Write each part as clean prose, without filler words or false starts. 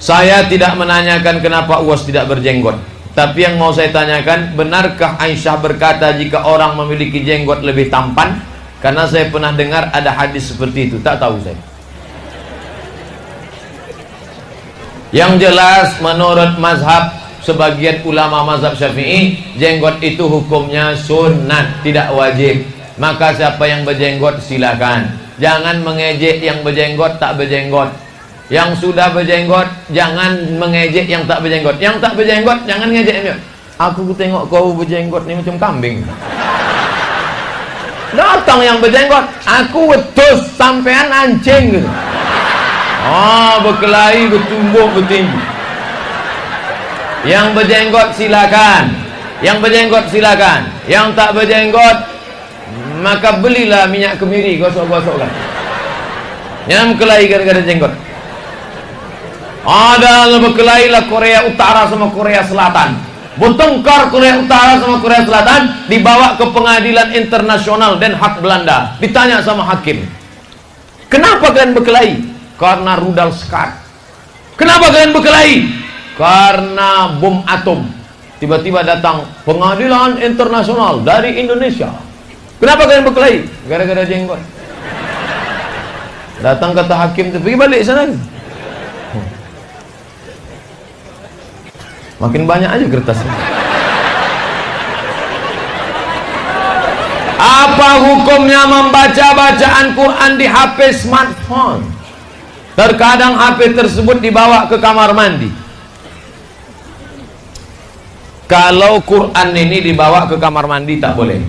Saya tidak menanyakan kenapa Uwas tidak berjenggot, tapi yang mau saya tanyakan, benarkah Aisyah berkata jika orang memiliki jenggot lebih tampan? Karena saya pernah dengar ada hadis seperti itu, tak tahu saya. Yang jelas menurut mazhab sebagian ulama mazhab Syafi'i, jenggot itu hukumnya sunat, tidak wajib. Maka siapa yang berjenggot silakan. Jangan mengejek yang berjenggot tak berjenggot. Yang sudah berjenggot jangan mengejek yang tak berjenggot. Yang tak berjenggot jangan ngejek. Aku tengok kau berjenggot ni macam kambing. Datang yang berjenggot, aku wetus sampean anjing gitu. Berkelahi, bertumbuk, bertinggi. Yang berjenggot silakan. Yang berjenggot silakan. Yang tak berjenggot, maka belilah minyak kemiri, gosok-gosokkan. Yang berkelahi gara-gara jenggot. Ada berkelahi lah Korea Utara sama Korea Selatan. Bertengkar Korea Utara sama Korea Selatan, dibawa ke pengadilan internasional Den Haag Belanda. Ditanya sama hakim, kenapa kalian berkelahi? Karena rudal Scud. Kenapa kalian berkelahi? Karena bom atom. Tiba-tiba datang pengadilan internasional dari Indonesia. Kenapa kalian berkelahi? Gara-gara jenggot. Datang kata hakim, pergi balik sana. Makin banyak aja kertasnya. Apa hukumnya membaca bacaan Quran di HP smartphone? Terkadang HP tersebut dibawa ke kamar mandi. Kalau Quran ini dibawa ke kamar mandi tak boleh.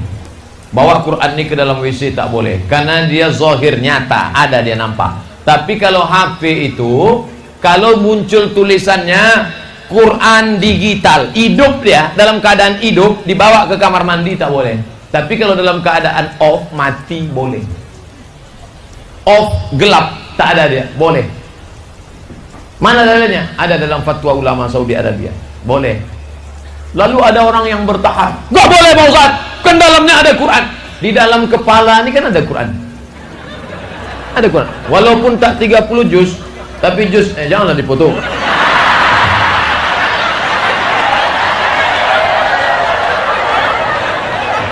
Bawa Quran ini ke dalam WC tak boleh, karena dia zahir nyata, ada dia nampak. Tapi kalau HP itu, kalau muncul tulisannya Quran digital, hidup dia, dalam keadaan hidup, dibawa ke kamar mandi tak boleh. Tapi kalau dalam keadaan off, mati, boleh. Off, gelap, tak ada dia, boleh. Mana dalilnya? Ada dalam fatwa ulama Saudi Arabia, boleh. Lalu ada orang yang bertahan, gak boleh Pak Ustaz, kan dalamnya ada Quran. Di dalam kepala ini kan ada Quran. Ada Quran, walaupun tak 30 juz, tapi juz, janganlah dipotong.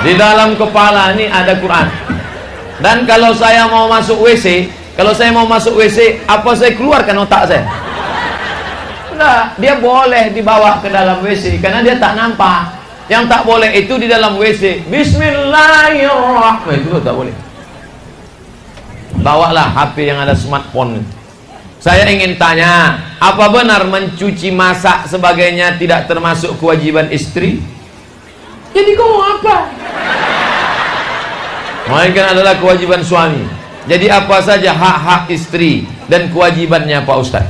Di dalam kepala ini ada Quran. Dan kalau saya mau masuk WC, apa saya keluarkan otak saya? Enggak, dia boleh dibawa ke dalam WC karena dia tak nampak. Yang tak boleh itu di dalam WC. Bismillahirrahmanirrahim, itu tak boleh. Bawalah HP yang ada smartphone. Saya ingin tanya, apa benar mencuci, masak sebagainya tidak termasuk kewajiban istri? Jadi kau apa? Melainkan adalah kewajiban suami. Jadi apa saja hak-hak istri dan kewajibannya Pak Ustaz?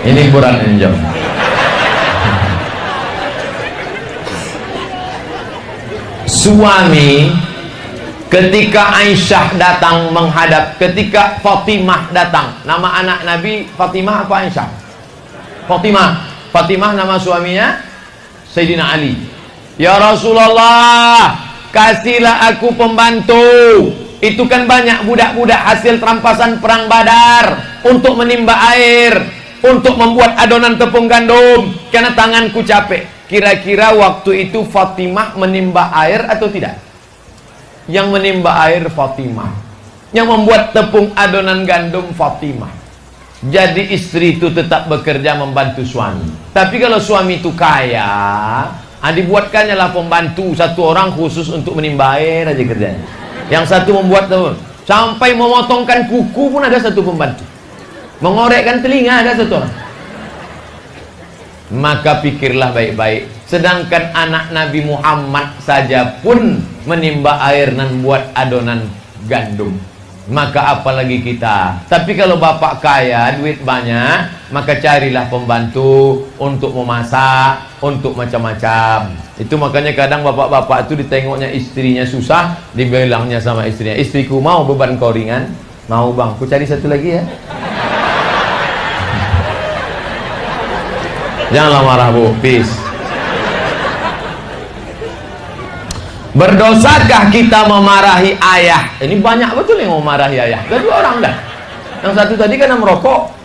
Ini kurang menjawab. Suami ketika Aisyah datang menghadap, ketika Fatimah datang, nama anak Nabi Fatimah apa Aisyah? Fatimah nama suaminya Sayyidina Ali. Ya Rasulullah, kasihlah aku pembantu. Itu kan banyak budak-budak hasil terampasan perang Badar, untuk menimba air, untuk membuat adonan tepung gandum, karena tanganku capek. Kira-kira waktu itu Fatimah menimba air atau tidak? Yang menimba air Fatimah, yang membuat tepung adonan gandum Fatimah. Jadi istri itu tetap bekerja membantu suami. Tapi kalau suami itu kaya, dibuatkannya lah pembantu, satu orang khusus untuk menimba air aja kerjanya. Yang satu membuat sampai memotongkan kuku pun ada satu pembantu. Mengorekkan telinga ada satu orang. Maka pikirlah baik-baik. Sedangkan anak Nabi Muhammad saja pun menimba air dan buat adonan gandum, maka apalagi kita. Tapi kalau bapak kaya, duit banyak, maka carilah pembantu untuk memasak, untuk macam-macam. Itu makanya kadang bapak-bapak itu ditengoknya istrinya susah, dibilangnya sama istrinya, istriku mau beban kau ringan? Mau bang, aku cari satu lagi ya. Janganlah marah bu, peace. Berdosakah kita memarahi ayah? Ini banyak betul yang memarahi ayah. Kedua orang dah. Yang satu tadi kan merokok.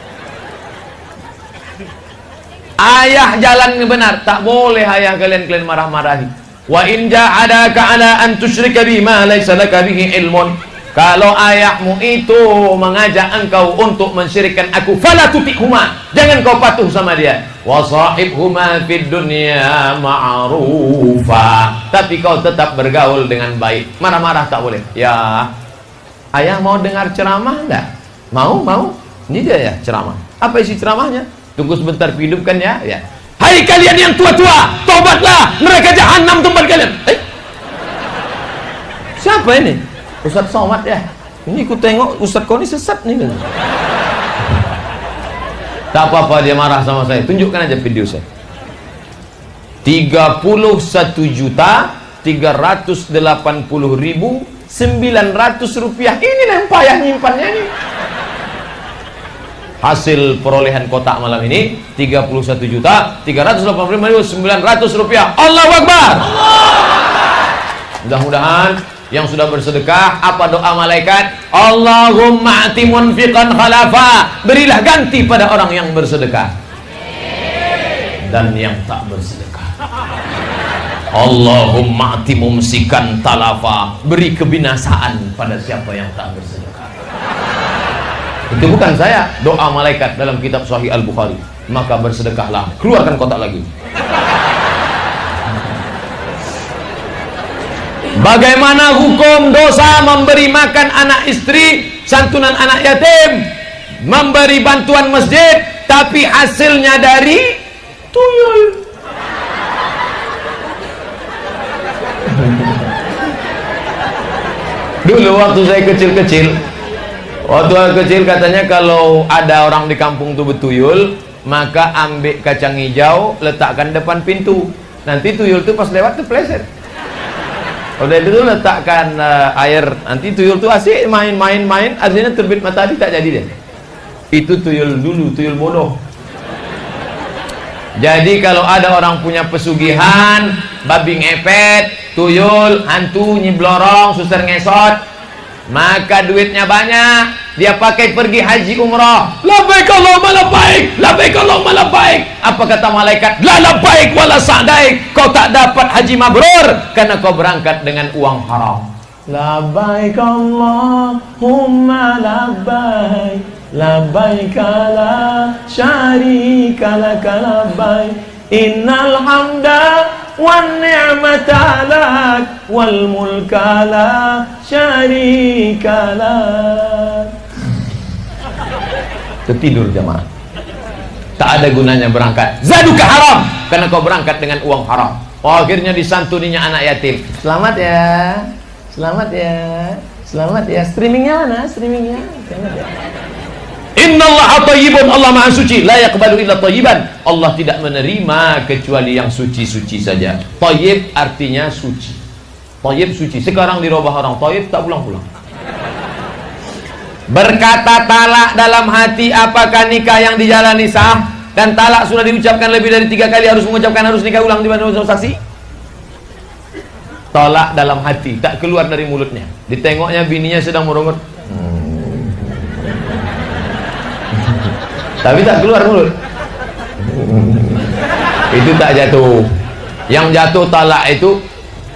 Ayah jalan benar, tak boleh ayah kalian marah-marahi. Wa in ja'adaka ala an tusyrika bima laysa laka bihi ilmun. Kalau ayahmu itu mengajak engkau untuk mensyirikkan aku, fala tuti'huma, jangan kau patuh sama dia. Wa sahibhuma fid dunya ma'rufa, tapi kau tetap bergaul dengan baik. Marah-marah tak boleh. Ya, ayah mau dengar ceramah enggak? Mau? Ini dia ya ceramah. Apa isi ceramahnya? Tunggu sebentar, hidupkan ya. Ya. Hai kalian yang tua-tua, tobatlah, neraka jahanam tempat kalian. Siapa ini? Ustaz Somad ya. Ini aku tengok Ustaz kau ini sesat nih. Tak apa-apa dia marah sama saya. Tunjukkan aja video saya. 31.380.900 rupiah. Ini yang payah nyimpannya nih. Hasil perolehan kotak malam ini 31.380.900 rupiah. Allahu Akbar. Mudah-mudahan yang sudah bersedekah, apa doa malaikat? Allahumma ati munfiqan khalafa, berilah ganti pada orang yang bersedekah dan yang tak bersedekah. Allahumma ati mumsikan talafa, beri kebinasaan pada siapa yang tak bersedekah. Itu bukan saya, doa malaikat dalam kitab Sahih Al-Bukhari. Maka bersedekahlah, keluarkan kotak lagi. Bagaimana hukum dosa memberi makan anak istri, santunan anak yatim, memberi bantuan masjid, tapi hasilnya dari tuyul? Dulu waktu saya kecil-kecil, katanya kalau ada orang di kampung itu betuyul, maka ambil kacang hijau, letakkan depan pintu. Nanti tuyul itu pas lewat tuh pleset. Udah itu letakkan air, nanti tuyul tuh asik main, artinya terbit matahari tak jadi deh. Itu tuyul dulu, tuyul bodoh. Jadi kalau ada orang punya pesugihan, babi ngepet, tuyul, hantu, nyiblorong, suster ngesot, maka duitnya banyak, dia pakai pergi haji umrah. Labbaik Allahumma labbaik, labbaik Allahumma labbaik. Apa kata malaikat? La labbaik wala sa'daik. Kau tak dapat haji mabrur karena kau berangkat dengan uang haram. Labbaik Allahumma labbaik, labbaik la syarika laka labbaik, innal hamda wan ni'mata lak wal mulka la syarika lak. Tertidur jemaah. Tak ada gunanya berangkat. Zaduka haram, karena kau berangkat dengan uang haram. Akhirnya disantuninya anak yatim. Selamat ya, selamat ya, selamat ya. Streamingnya mana? Streamingnya. Selamat ya. Innallaha thayyibun, Allah maha suci, la yaqbalu illa thayyiban. Allah tidak menerima kecuali yang suci-suci saja. Thayyib artinya suci. Thayyib suci. Sekarang dirubah orang thayyib tak pulang-pulang. Berkata talak dalam hati, apakah nikah yang dijalani sah? Dan talak sudah diucapkan lebih dari 3 kali, harus mengucapkan, harus nikah ulang di mana saksi? Talak dalam hati, tak keluar dari mulutnya. Ditengoknya bininya sedang merungut, tapi tak keluar mulut. Itu tak jatuh. Yang jatuh talak itu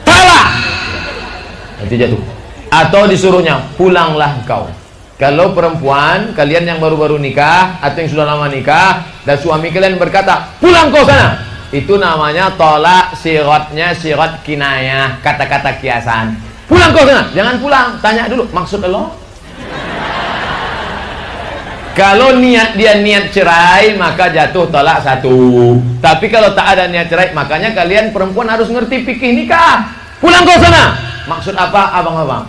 talak, itu jatuh. Atau disuruhnya pulanglah kau. Kalau perempuan, kalian yang baru-baru nikah atau yang sudah lama nikah dan suami kalian berkata pulang kau sana, itu namanya tolak. Sirotnya sirot kinayah, kata-kata kiasan. Pulang kau sana, jangan pulang, tanya dulu maksud Allah. Kalau niat dia niat cerai, maka jatuh tolak 1. Tapi kalau tak ada niat cerai, makanya kalian perempuan harus ngerti fikih nikah. Pulang kau sana, maksud apa abang-abang?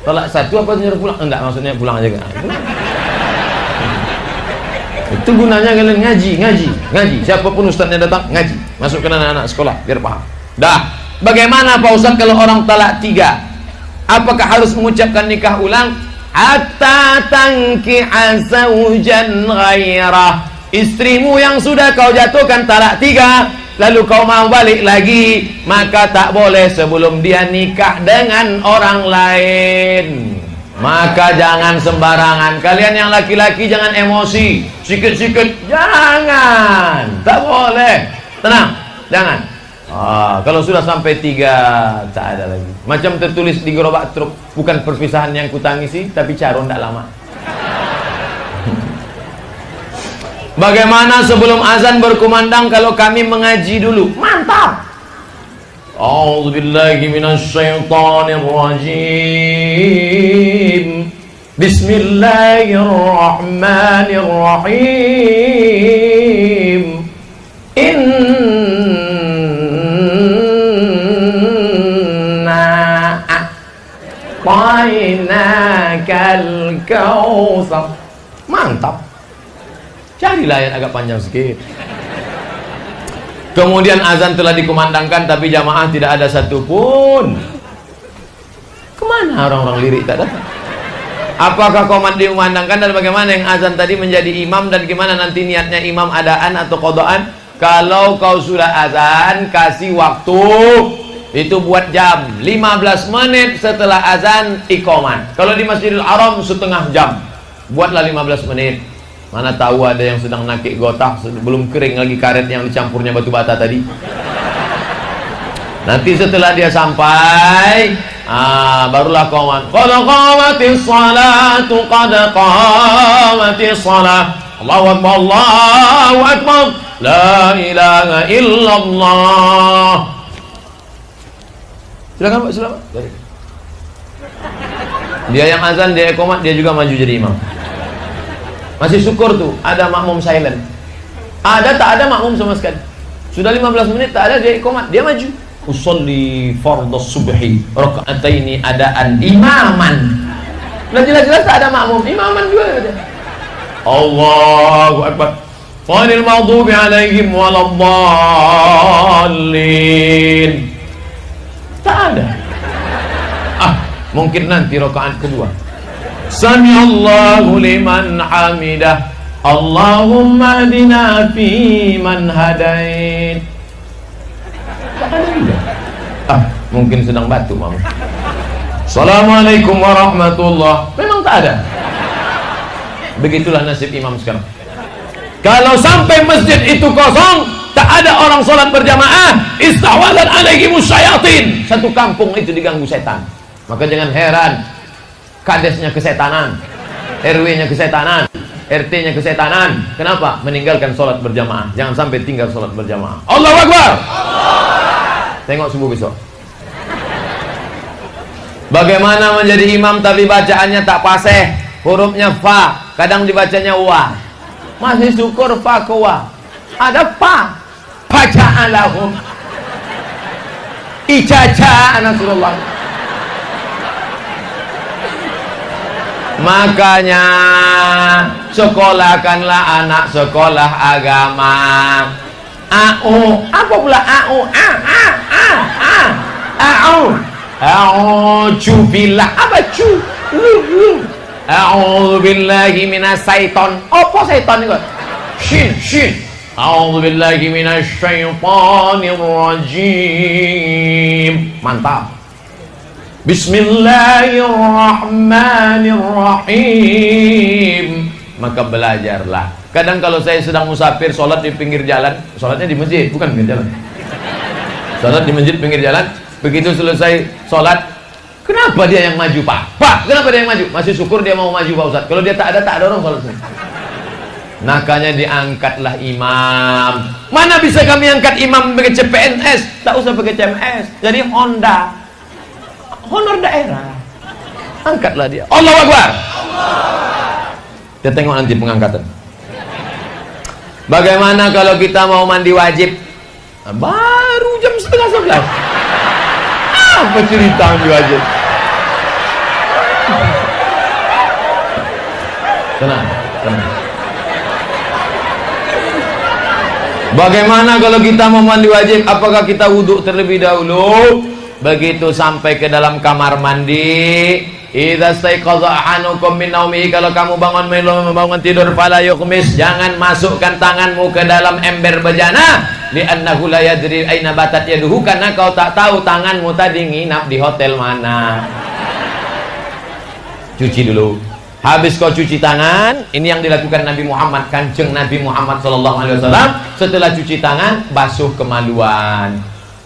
Tolak 1 apa nyuruh pulang? Enggak, maksudnya pulang aja kan. Itu gunanya kalian ngaji. Siapapun ustaznya datang ngaji, masukkan anak-anak sekolah biar paham. Dah, bagaimana Pak Ustaz kalau orang talak 3? Apakah harus mengucapkan nikah ulang? Hatta tankiha zawjan ghairah. Istrimu yang sudah kau jatuhkan talak 3, lalu kau mau balik lagi, maka tak boleh sebelum dia nikah dengan orang lain. Maka jangan sembarangan. Kalian yang laki-laki jangan emosi, sikit-sikit jangan, tak boleh. Tenang, jangan. Kalau sudah sampai 3, tak ada lagi. Macam tertulis di gerobak truk, bukan perpisahan yang kutangisi, tapi carun tak lama. Bagaimana sebelum azan berkumandang kalau kami mengaji dulu? Mantap. A'udzubillahi minasyaitonirrajim. Bismillahirrahmanirrahim. Inna a'tainakal kautsar. Mantap. Carilah ayat agak panjang sedikit. Kemudian azan telah dikumandangkan, tapi jamaah tidak ada satupun. Kemana orang-orang lirik tak datang? Apakah qomat dikumandangkan dan bagaimana yang azan tadi menjadi imam, dan gimana nanti niatnya imam adaan atau qodaan? Kalau kau sudah azan, kasih waktu itu buat jam 15 menit setelah azan iqamat. Kalau di Masjidil Haram setengah jam, buatlah 15 menit. Mana tahu ada yang sedang nakik gotah, belum kering lagi karet yang dicampurnya batu bata tadi. Nanti setelah dia sampai, barulah qomat. Qad qamatis salatu, qad qamatis salah. Allahu akbar, Allahu akbar, la ilaha illallah. Silakan Pak, silakan. Dia yang azan, dia qomat, dia juga maju jadi imam. Masih syukur tuh ada makmum silent. Ada tak ada makmum sama sekali. Sudah 15 menit tak ada, dia qomat, dia maju. Usolli fardhus subhi raka'ataini adaan imaman. Nah jelas-jelas tak ada makmum, imaman juga ada. Allahu akbar. Ghairil maghdubi alaihim waladdallin. Tak ada. Mungkin nanti rakaat kedua. Sami'allahu liman hamidah. Allahumma hadina fi man hadait. Mungkin sedang batuk mama. Assalamualaikum warahmatullah. Memang tak ada. Begitulah nasib imam sekarang. Kalau sampai masjid itu kosong, tak ada orang sholat berjamaah, istahwadat alaihimus syayatin. Satu kampung itu diganggu setan. Maka jangan heran kadesnya kesetanan, RW-nya kesetanan, RT-nya kesetanan. Kenapa? Meninggalkan sholat berjamaah. Jangan sampai tinggal sholat berjamaah. Allahu Akbar. Tengok subuh besok. Bagaimana menjadi imam tapi bacaannya tak fasih, hurufnya fa, kadang dibacanya wa. Masih syukur fa ke wa. Ada fa, bacaan lahum ijajah Nasrullah. Makanya sekolahkanlah anak sekolah agama. Apa pula A'udzubillah. Apa cu? A'udzubillahi minasyaiton. Apa syaitan itu? Shin. A'udzubillahi minasyaitonir rajim. Mantap. Bismillahirrahmanirrahim. Maka belajarlah. Kadang kalau saya sedang musafir, sholat di pinggir jalan, sholatnya di masjid, bukan pinggir jalan. Sholat di masjid pinggir jalan. Begitu selesai sholat, kenapa dia yang maju Pak? Pak, kenapa dia yang maju? Masih syukur dia mau maju Pak Ustadz. Kalau dia tak ada orang sholat sini. Nakanya diangkatlah imam. Mana bisa kami angkat imam pakai CPNS? Tak usah pakai CMS. Jadi Honda. Honor daerah. Angkatlah dia. Allahu Akbar. Kita tengok nanti pengangkatan. Bagaimana kalau kita mau mandi wajib? Baru jam 10:30. Apa cerita mandi wajib? Tenang. Bagaimana kalau kita mau mandi wajib? Apakah kita wudhu terlebih dahulu? Begitu sampai ke dalam kamar mandi, Idza staiqadha ahadukum min naumihi, kalau kamu bangun tidur, fala yukhmis, jangan masukkan tanganmu ke dalam ember bejana, li'annahu la yadri aina batat yaduhu, karena kau tak tahu tanganmu tadi nginap di hotel mana. Cuci dulu. Habis kau cuci tangan, ini yang dilakukan Nabi Muhammad, Kanjeng Nabi Muhammad SAW. Setelah cuci tangan, basuh kemaluan.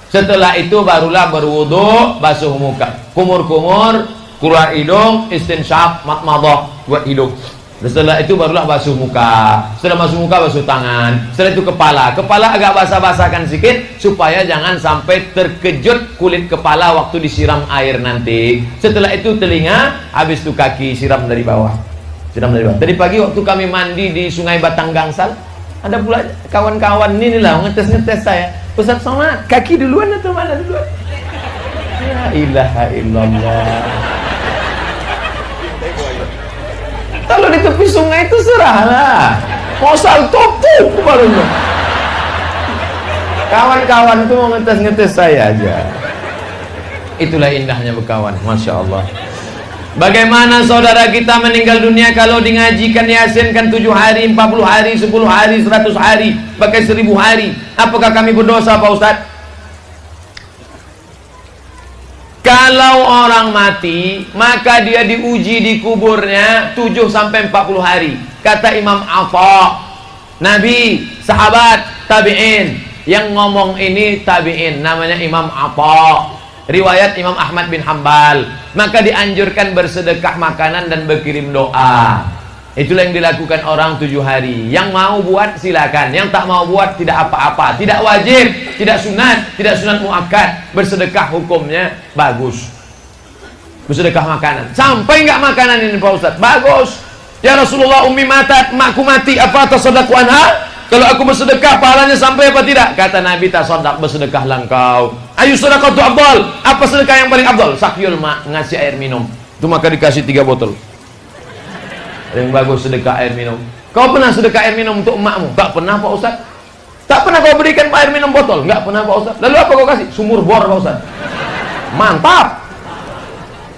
Setelah itu barulah berwudu, basuh muka, kumur-kumur, keluar hidung, istinsyaq, madmadah, buat hidung. Setelah itu barulah basuh muka. Setelah basuh muka, basuh tangan. Setelah itu kepala. Kepala agak basah-basahkan sedikit supaya jangan sampai terkejut kulit kepala waktu disiram air nanti. Setelah itu telinga, habis itu kaki, siram dari bawah. Siram dari bawah. Tadi pagi waktu kami mandi di Sungai Batang Gangsal, ada pula kawan-kawan ini lah ngetes-ngetes saya. Ustaz Somad, kaki duluan atau mana duluan? La ilaha illallah. Kalau di tepi sungai itu serahlah. Mau salto tuh barunya. Kawan-kawan tuh mau ngetes-ngetes saya aja. Itulah indahnya berkawan, masya Allah. Bagaimana saudara kita meninggal dunia kalau di ngajikan Yasin kan 7 hari, 40 hari, 10 hari, 100 hari, pakai 1000 hari. Apakah kami berdosa Pak Ustaz? Kalau orang mati, maka dia diuji di kuburnya 7 sampai 40 hari. Kata Imam Atha, Nabi, sahabat, tabi'in. Yang ngomong ini tabi'in, namanya Imam Atha. Riwayat Imam Ahmad bin Hanbal. Maka dianjurkan bersedekah makanan dan berkirim doa. Itulah yang dilakukan orang 7 hari. Yang mau buat silakan, yang tak mau buat tidak apa-apa. Tidak wajib, tidak sunat muakkad. Bersedekah hukumnya bagus. Bersedekah makanan. Sampai enggak makanan ini Pak Ustaz? Bagus. Ya Rasulullah, ummi matat, makku mati, apa tasaddaqu anha? Kalau aku bersedekah, pahalanya sampai apa tidak? Kata Nabi, tasaddaq, bersedekahlah engkau. Ayu sedekatu afdal. Apa sedekah yang paling afdal? Sakyul ma, ngasih air minum. Itu maka dikasih 3 botol. Yang bagus sedekah air minum. Kau pernah sedekah air minum untuk emakmu? Tak pernah Pak Ustaz. Tak pernah kau berikan air minum botol? Enggak pernah Pak Ustaz. Lalu apa kau kasih? Sumur bor Pak Ustaz. Mantap.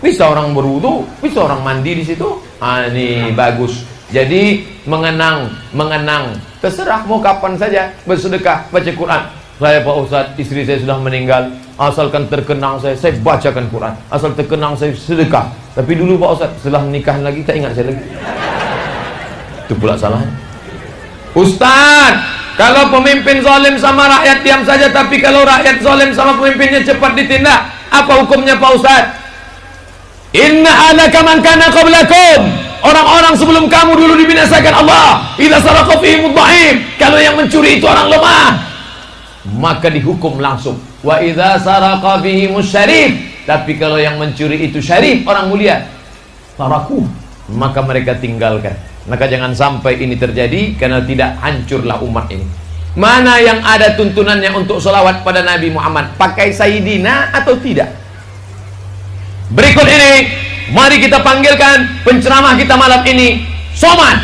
Bisa orang berwudu, bisa orang mandi di situ. Ah, ini bagus. Jadi mengenang. Terserah mau kapan saja bersedekah, baca Quran. Saya Pak Ustaz, istri saya sudah meninggal. Asalkan terkenang saya bacakan Quran. Asal terkenang saya sedekah. Tapi dulu Pak Ustaz, setelah menikah lagi tak ingat saya lagi. Itu pula salah. Ustaz, kalau pemimpin zalim sama rakyat diam saja, tapi kalau rakyat zalim sama pemimpinnya cepat ditindak, apa hukumnya Pak Ustaz? Inna alaka man kana qablakum. Orang-orang sebelum kamu dulu dibinasakan Allah. Idza saraqa fihim dhaif. Kalau yang mencuri itu orang lemah, maka dihukum langsung. Wa idza saraqa fihim syarif. Tapi kalau yang mencuri itu syarif, orang mulia, taraku, maka mereka tinggalkan. Maka jangan sampai ini terjadi, karena tidak hancurlah umat ini. Mana yang ada tuntunannya untuk selawat pada Nabi Muhammad? Pakai Sayyidina atau tidak? Berikut ini, mari kita panggilkan penceramah kita malam ini, Somad.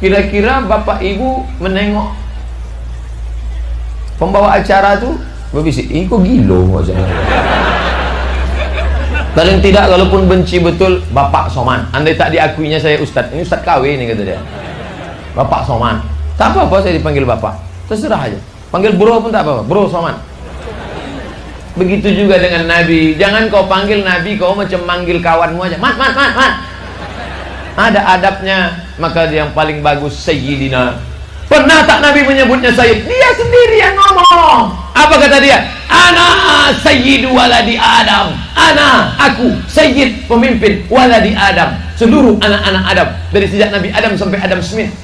Kira-kira Bapak Ibu menengok pembawa acara tuh berbisik, ini kok gilo maksudnya. Paling tidak, kalaupun benci betul, Bapak Somad. Andai tak diakuinya saya Ustadz, ini Ustadz KW ini kata dia. Bapak Somad. Tak apa-apa saya dipanggil Bapak, terserah aja. Panggil bro pun tak apa-apa, bro Somad. Begitu juga dengan Nabi. Jangan kau panggil Nabi, kau macam manggil kawanmu aja. Mat. Ada adabnya. Maka yang paling bagus Sayyidina. Pernah tak Nabi menyebutnya Sayyid? Dia sendiri yang ngomong. Apa kata dia? Ana Sayyidu waladi Adam. Ana, aku Sayyid, pemimpin waladi Adam. Seluruh anak-anak Adam. Dari sejak Nabi Adam sampai Adam Smith,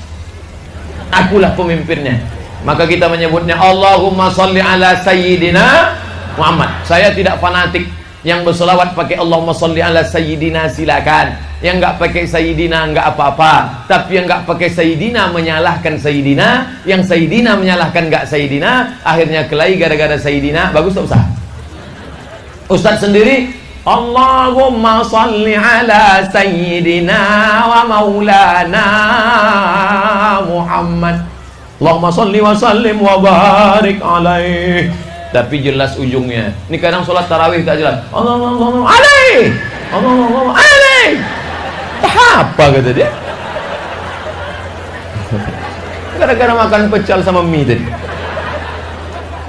akulah pemimpinnya. Maka kita menyebutnya Allahumma salli ala Sayyidina Muhammad. Saya tidak fanatik. Yang berselawat pakai Allahumma salli ala Sayyidina silakan. Yang enggak pakai Sayyidina enggak apa-apa. Tapi yang enggak pakai Sayyidina menyalahkan Sayyidina. Yang Sayyidina menyalahkan enggak Sayyidina. Akhirnya kelahi gara-gara Sayyidina. Bagus tak Ustaz? Ustaz sendiri Allahumma salli ala Sayyidina wa maulana Muhammad. Allahumma salli wa sallim wa barik alaih. tapi jelas ujungnya. Ini kadang sholat tarawih tak jelas. Allah alaih, Allah alaih. Apa kata dia? Gara-gara makan pecel sama mie tadi.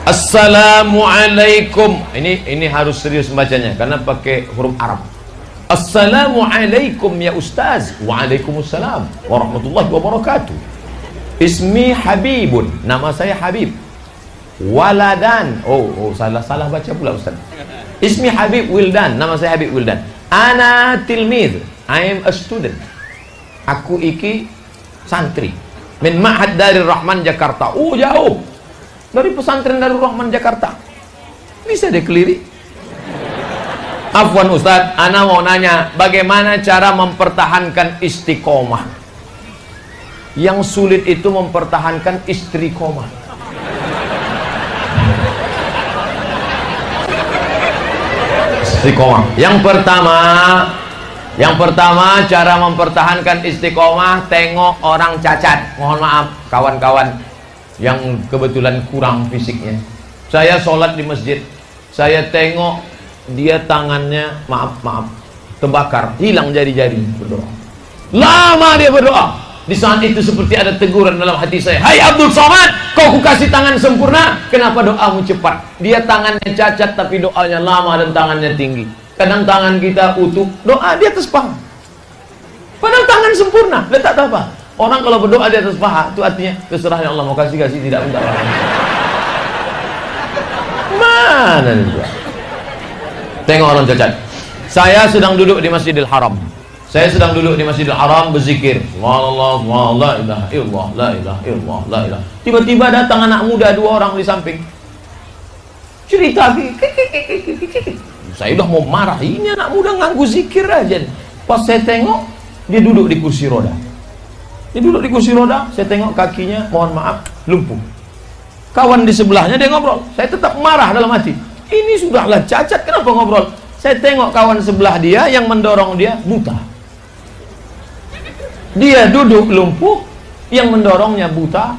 Assalamualaikum. Ini harus serius membacanya karena pakai huruf Arab. Assalamualaikum ya Ustaz. Waalaikumsalam warahmatullahi wabarakatuh. Ismi Habibun. Nama saya Habib. Waladan. Oh salah baca pula Ustaz. Ismi Habib Wildan. Nama saya Habib Wildan. Ana tilmid. I am a student. Aku iki santri. Min Ma'had Darul Rahman Jakarta. Oh jauh. Dari pesantren Darul Rahman Jakarta. Bisa deh keliri. Afwan Ustaz, ana mau nanya, bagaimana cara mempertahankan istiqomah? Yang sulit itu mempertahankan istiqomah. Istiqomah. Yang pertama cara mempertahankan istiqomah, tengok orang cacat. Mohon maaf kawan-kawan yang kebetulan kurang fisiknya. Saya sholat di masjid, saya tengok dia tangannya maaf terbakar, hilang jari-jari, berdoa. Lama dia berdoa. Di saat itu seperti ada teguran dalam hati saya. Hai Abdul Somad, kau kukasih tangan sempurna, kenapa doamu cepat? Dia tangannya cacat tapi doanya lama dan tangannya tinggi. Kadang tangan kita utuh, doa di atas paha. Padahal tangan sempurna, letak apa? Orang kalau berdoa di atas paha, itu artinya terserah ya Allah, mau kasih tidak minta. Mana dia? Tengok orang cacat. Saya sedang duduk di Masjidil Haram. Berzikir. Wallah, la ilaha illallah, la ilaha illallah, la ilaha. Tiba-tiba datang anak muda 2 orang di samping. Cerita. Saya udah mau marah. Ini anak muda nganggu zikir aja. Pas saya tengok, dia duduk di kursi roda. Saya tengok kakinya, mohon maaf, lumpuh. Kawan di sebelahnya dia ngobrol. Saya tetap marah dalam hati. Ini sudahlah cacat, kenapa ngobrol? Saya tengok kawan sebelah dia yang mendorong dia buta. Dia duduk lumpuh, yang mendorongnya buta.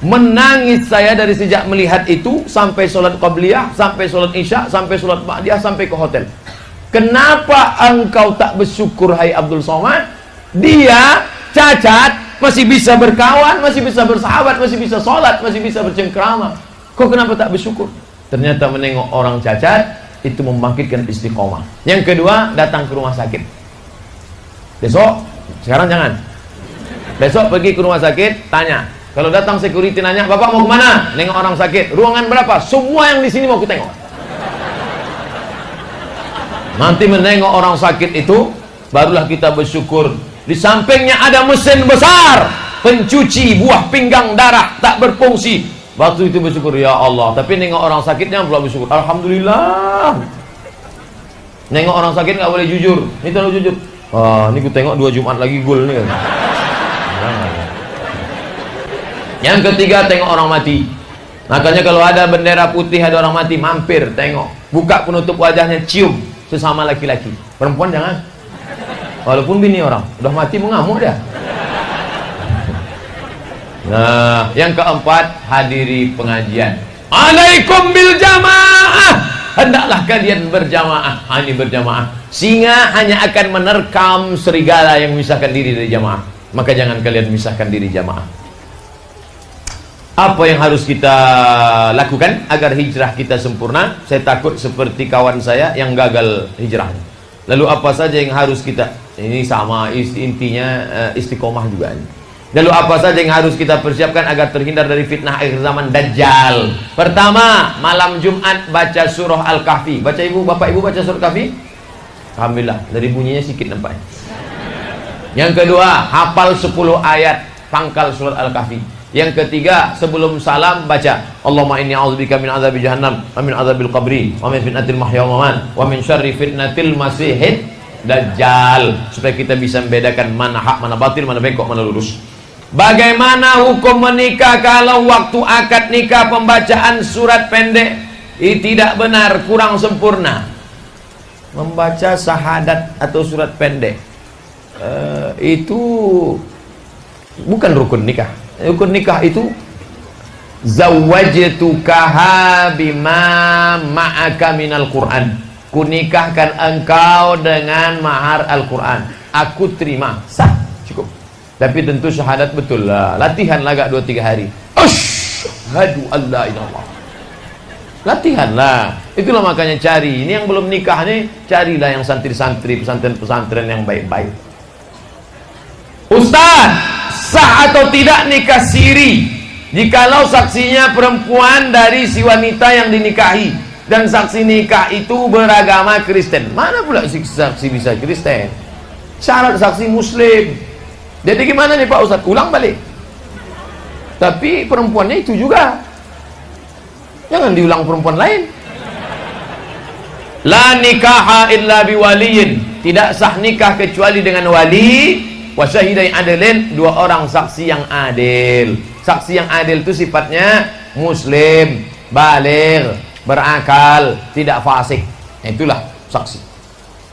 Menangis saya dari sejak melihat itu sampai sholat qabliyah, sampai sholat isya, sampai sholat ba'diyah, sampai ke hotel. Kenapa engkau tak bersyukur hai Abdul Somad? Dia cacat, masih bisa berkawan, masih bisa bersahabat, masih bisa sholat, masih bisa bercengkrama. Kok kenapa tak bersyukur? Ternyata menengok orang cacat itu membangkitkan istiqomah. Yang kedua, datang ke rumah sakit. Sekarang jangan. Besok pergi ke rumah sakit, tanya. Kalau datang security nanya, Bapak mau kemana? Nengok orang sakit. Ruangan berapa? Semua yang di sini mau kutengok. Nanti menengok orang sakit itu, barulah kita bersyukur. Di sampingnya ada mesin besar, pencuci buah pinggang darah, tak berfungsi. Waktu itu bersyukur, ya Allah. Tapi nengok orang sakitnya belum bersyukur. Alhamdulillah. Nengok orang sakit nggak boleh jujur. Ini terlalu jujur. Ini ku tengok 2 Jumat lagi gol nih. Yang ketiga, tengok orang mati. Makanya kalau ada bendera putih, ada orang mati, mampir, tengok. Buka penutup wajahnya, cium. Sesama laki-laki. Perempuan jangan. Walaupun bini orang, udah mati mengamuk dia. Nah, yang keempat, hadiri pengajian. Alaikum bil jamaah. Hendaklah kalian berjamaah. Ini berjamaah. Singa hanya akan menerkam serigala yang memisahkan diri dari jamaah. Maka jangan kalian memisahkan diri jamaah. Apa yang harus kita lakukan agar hijrah kita sempurna? Saya takut seperti kawan saya yang gagal hijrahnya. Lalu apa saja yang harus kita? Ini sama intinya istiqomah juga ini. Lalu apa saja yang harus kita persiapkan agar terhindar dari fitnah akhir zaman Dajjal? Pertama, malam Jumat baca surah Al-Kahfi. Baca ibu, bapak ibu baca surah Kahfi? Alhamdulillah, dari bunyinya sedikit nampaknya. Yang kedua, hafal 10 ayat pangkal surat Al-Kahfi. Yang ketiga, sebelum salam baca Allahumma inni a'udzubika min adzabi jahannam wa min adzabil qabri wa min fitnatil mahya wal mamat wa min syarri fitnatil masihid Dajjal, supaya kita bisa membedakan mana hak, mana batil, mana bengkok, mana lurus. Bagaimana hukum menikah kalau waktu akad nikah pembacaan surat pendek? Ini tidak benar, kurang sempurna. Membaca syahadat atau surat pendek itu bukan rukun nikah. Rukun nikah itu zawwajtukaha bima ma'aka minal Qur'an, kunikahkan engkau dengan mahar Al-Quran, aku terima, sah, cukup. Tapi tentu syahadat betul lah, latihanlah agak 2-3 hari, asyhadu an la ilaha illallah, latihanlah. Itulah makanya cari, ini yang belum nikah nih, carilah yang santri-santri, pesantren-pesantren yang baik-baik. Ustaz, sah atau tidak nikah siri jikalau saksinya perempuan dari si wanita yang dinikahi dan saksi nikah itu beragama Kristen? Mana pula saksi bisa Kristen? Syarat saksi Muslim. Jadi gimana nih Pak Ustaz? Ulang balik. Tapi perempuannya itu juga, jangan diulang perempuan lain. La nikaha illa biwaliyin, tidak sah nikah kecuali dengan wali. Wasyahidai adilin, 2 orang saksi yang adil. Saksi yang adil itu sifatnya muslim, baligh, berakal, tidak fasik. Itulah saksi.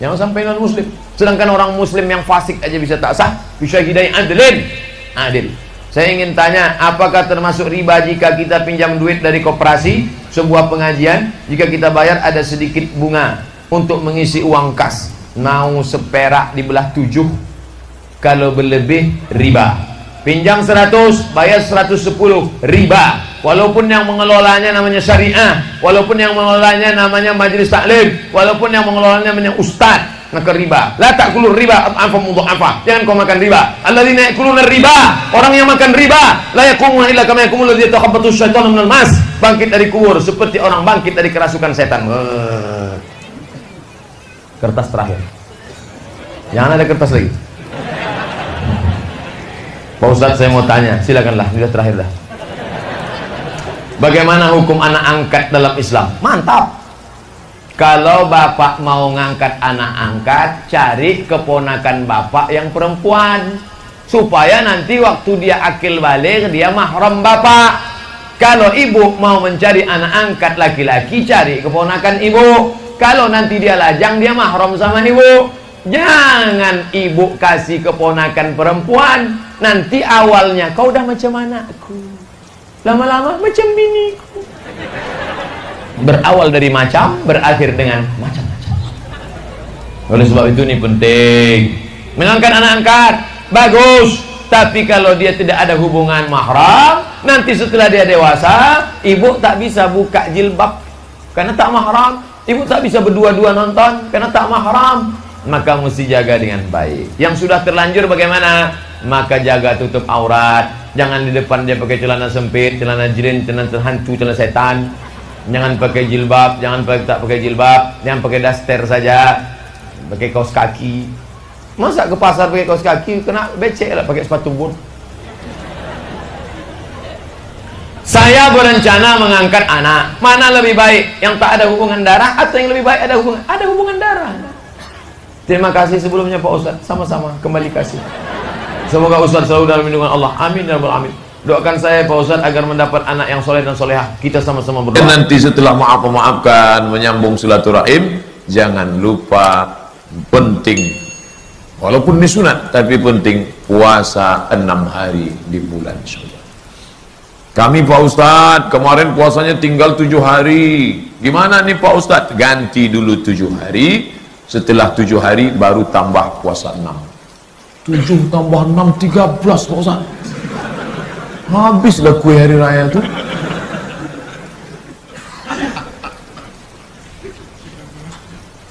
Jangan sampai non muslim. Sedangkan orang muslim yang fasik aja bisa tak sah. Wasyahidai adilin, adil. Saya ingin tanya, apakah termasuk riba jika kita pinjam duit dari koperasi, sebuah pengajian, jika kita bayar ada sedikit bunga untuk mengisi uang kas, mau seperak dibelah 7, kalau berlebih riba. Pinjam 100, bayar 110, riba. Walaupun yang mengelolanya namanya syariah, walaupun yang mengelolanya namanya majelis taklim, walaupun yang mengelolanya namanya ustaz, maka riba. La ta'kulur riba ad'afa mudha'afa. Jangan kau makan riba. Alladzina ya'kuluna riba, orang yang makan riba, la yaqumuna illa kama yaqumul ladzi yatakhabbathu syaitanu minal mas, bangkit dari kubur seperti orang bangkit dari kerasukan setan. Kertas terakhir. Jangan ada kertas lagi. Pak Ustadz, saya mau tanya, silakanlah, sudah terakhir dah. Bagaimana hukum anak angkat dalam Islam? Mantap. Kalau bapak mau ngangkat anak angkat, cari keponakan bapak yang perempuan, supaya nanti waktu dia akil balik, dia mahram bapak. Kalau ibu mau mencari anak angkat laki-laki, cari keponakan ibu. Kalau nanti dia lajang, dia mahram sama ibu. Jangan ibu kasih keponakan perempuan, nanti awalnya kau udah macam anakku, lama-lama macam biniku. Berawal dari macam, berakhir dengan macam-macam. Oleh sebab itu ini penting. Mengangkat anak angkat, bagus. Tapi kalau dia tidak ada hubungan mahram, nanti setelah dia dewasa, ibu tak bisa buka jilbab karena tak mahram. Ibu tak bisa berdua-dua nonton karena tak mahram. Maka mesti jaga dengan baik. Yang sudah terlanjur bagaimana? Maka jaga tutup aurat. Jangan di depan dia pakai celana sempit, celana jin, celana hantu, celana setan. Jangan pakai jilbab, jangan tak pakai jilbab, jangan pakai daster saja. Pakai kaos kaki. Masa ke pasar pakai kaos kaki, kena becek lah pakai sepatu boot. Saya berencana mengangkat anak. Mana lebih baik? Yang tak ada hubungan darah atau yang lebih baik ada hubungan darah? Terima kasih sebelumnya Pak Ustaz. Sama-sama kembali kasih. Semoga Ustaz selalu dalam lindungan Allah. Amin ya rabbal alamin. Doakan saya Pak Ustaz agar mendapat anak yang soleh dan solehah. Kita sama-sama berdoa. Dan nanti setelah maafkan, menyambung silaturahim, jangan lupa penting, walaupun ini sunat, tapi penting puasa 6 hari di bulan Syawal. Kami Pak Ustaz, kemarin puasanya tinggal 7 hari. Gimana nih Pak Ustaz? Ganti dulu 7 hari. Setelah 7 hari baru tambah puasa 6. 7 tambah 6 13 Pak Ustaz. Habislah kue hari raya itu.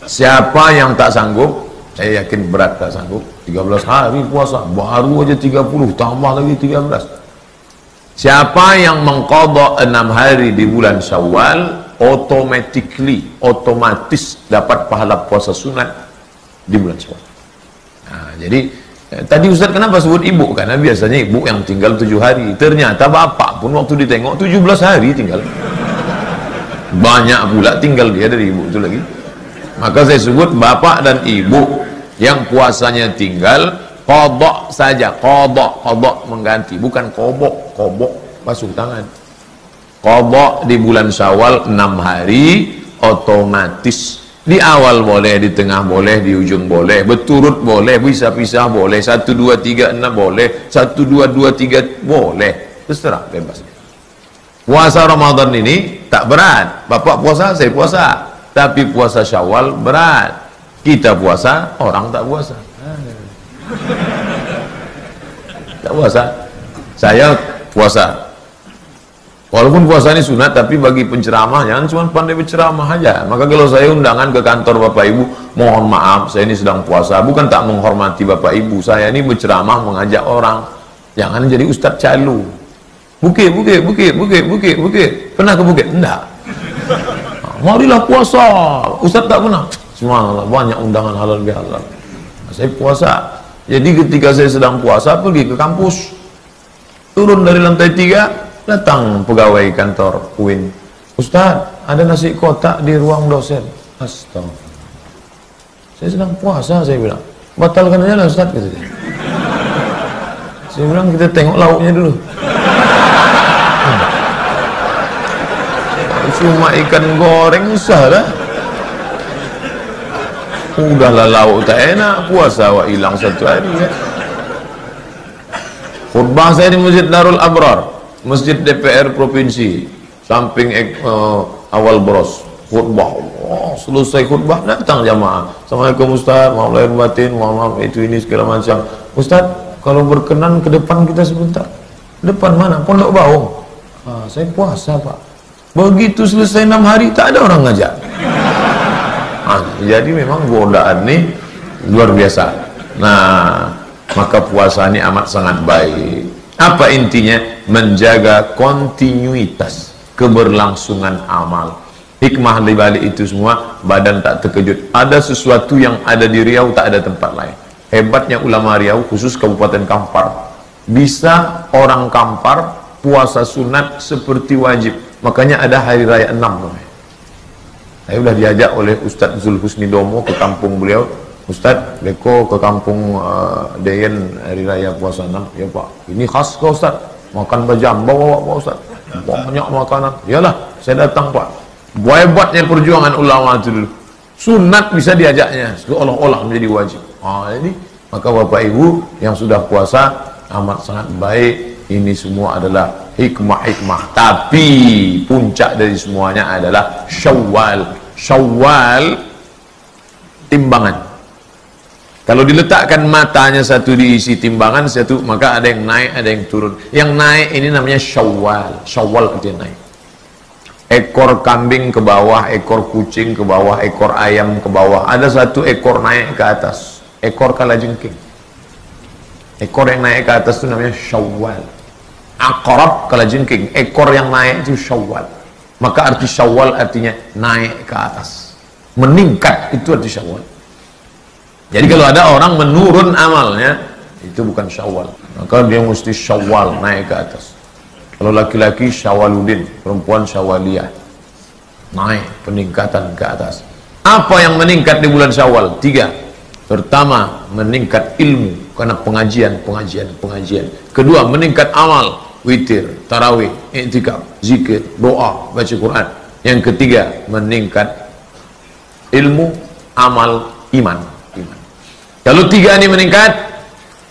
Siapa yang tak sanggup, saya yakin berat tak sanggup, 13 hari puasa, baru aja 30, tambah lagi 13. Siapa yang mengqadha 6 hari di bulan Syawal, otomatis dapat pahala puasa sunat di bulan Syawal. Nah, jadi tadi Ustaz kenapa sebut ibu? Karena biasanya ibu yang tinggal 7 hari. Ternyata bapak pun waktu ditengok 17 hari tinggal. Banyak pula tinggal dia dari ibu itu lagi. Maka saya sebut bapak dan ibu yang puasanya tinggal qadha saja. Qadha mengganti, bukan kobok basuh tangan. Qadha di bulan Syawal 6 hari, otomatis di awal boleh, di tengah boleh, di ujung boleh, berturut boleh, bisa pisah boleh, 1, 2, 3, 6 boleh, 1, 2, 2, 3 boleh, terserah, bebas. Puasa Ramadan ini tak berat. Bapak puasa, saya puasa. Tapi puasa Syawal berat. Kita puasa, orang tak puasa. Tak puasa. Saya puasa. Walaupun puasa ini sunat, tapi bagi penceramah jangan cuma pandai berceramah aja. Maka kalau saya undangan ke kantor Bapak Ibu, mohon maaf, saya ini sedang puasa. Bukan tak menghormati Bapak Ibu, saya ini berceramah mengajak orang. Jangan jadi ustadz calu. Bukit. Pernah ke Bukit? Enggak. Marilah puasa. Ustadz tak pernah. Subhanallah, banyak undangan halal bihalal. Saya puasa. Jadi ketika saya sedang puasa, pergi ke kampus. Turun dari lantai 3. Datang pegawai kantor UIN. Ustaz, ada nasi kotak di ruang dosen. Astagfirullah. Saya sedang puasa, saya bilang. Batalkan aja lah Ustaz, kata dia. Saya bilang kita tengok lauknya dulu. Cuma ikan goreng usah lah. Udahlah lauk tak enak, puasa wak hilang 1 hari ya. Khutbah saya di Masjid Darul Abrar, Masjid DPR Provinsi, samping awal Bros. Khutbah, selesai khutbah datang jamaah. Assalamualaikum Ustaz, maaf lahir batin, maaf itu ini segala macam. Ustaz, kalau berkenan ke depan kita sebentar. Depan mana? Pondok Baung. Saya puasa Pak. Begitu selesai 6 hari tak ada orang ngajak. Jadi memang godaan nih luar biasa. Nah, maka puasa ini amat sangat baik. Apa intinya? Menjaga kontinuitas, keberlangsungan amal. Hikmah di balik itu semua, badan tak terkejut. Ada sesuatu yang ada di Riau tak ada tempat lain. Hebatnya ulama Riau, khusus Kabupaten Kampar. Bisa orang Kampar puasa sunat seperti wajib. Makanya ada hari raya 6 namanya. Saya sudah diajak oleh Ustadz Zulhusni Domo ke kampung beliau. Ustadz, Beko ke kampung Dayen hari raya puasa 6. Ya Pak, ini khas ke Ustadz. Makan bajam, bawa Pak Ustadz. Banyak makanan. Yalah, saya datang Pak. Hebatnya perjuangan ulama itu dulu. Sunat bisa diajaknya, seolah-olah menjadi wajib. Jadi, maka Bapak Ibu yang sudah puasa amat sangat baik. Ini semua adalah hikmah-hikmah. Tapi puncak dari semuanya adalah Syawal. Syawal timbangan. Kalau diletakkan matanya satu diisi timbangan satu, maka ada yang naik, ada yang turun. Yang naik ini namanya Syawal. Syawal artinya naik. Ekor kambing ke bawah, ekor kucing ke bawah, ekor ayam ke bawah. Ada satu ekor naik ke atas. Ekor kalajengking. Ekor yang naik ke atas itu namanya Syawal. Aqrab kalajengking, ekor yang naik itu Syawal. Maka arti Syawal artinya naik ke atas, meningkat, itu arti Syawal. Jadi kalau ada orang menurun amalnya, itu bukan Syawal, maka dia mesti Syawal, naik ke atas. Kalau laki-laki Syawaludin, perempuan Syawaliyah, naik, peningkatan ke atas. Apa yang meningkat di bulan Syawal? 3. Pertama, meningkat ilmu karena pengajian. Kedua, meningkat amal, witir, tarawih, i'tikaf, zikir, doa, baca Quran. Yang ketiga, meningkat ilmu, amal, iman. Kalau 3 ini meningkat,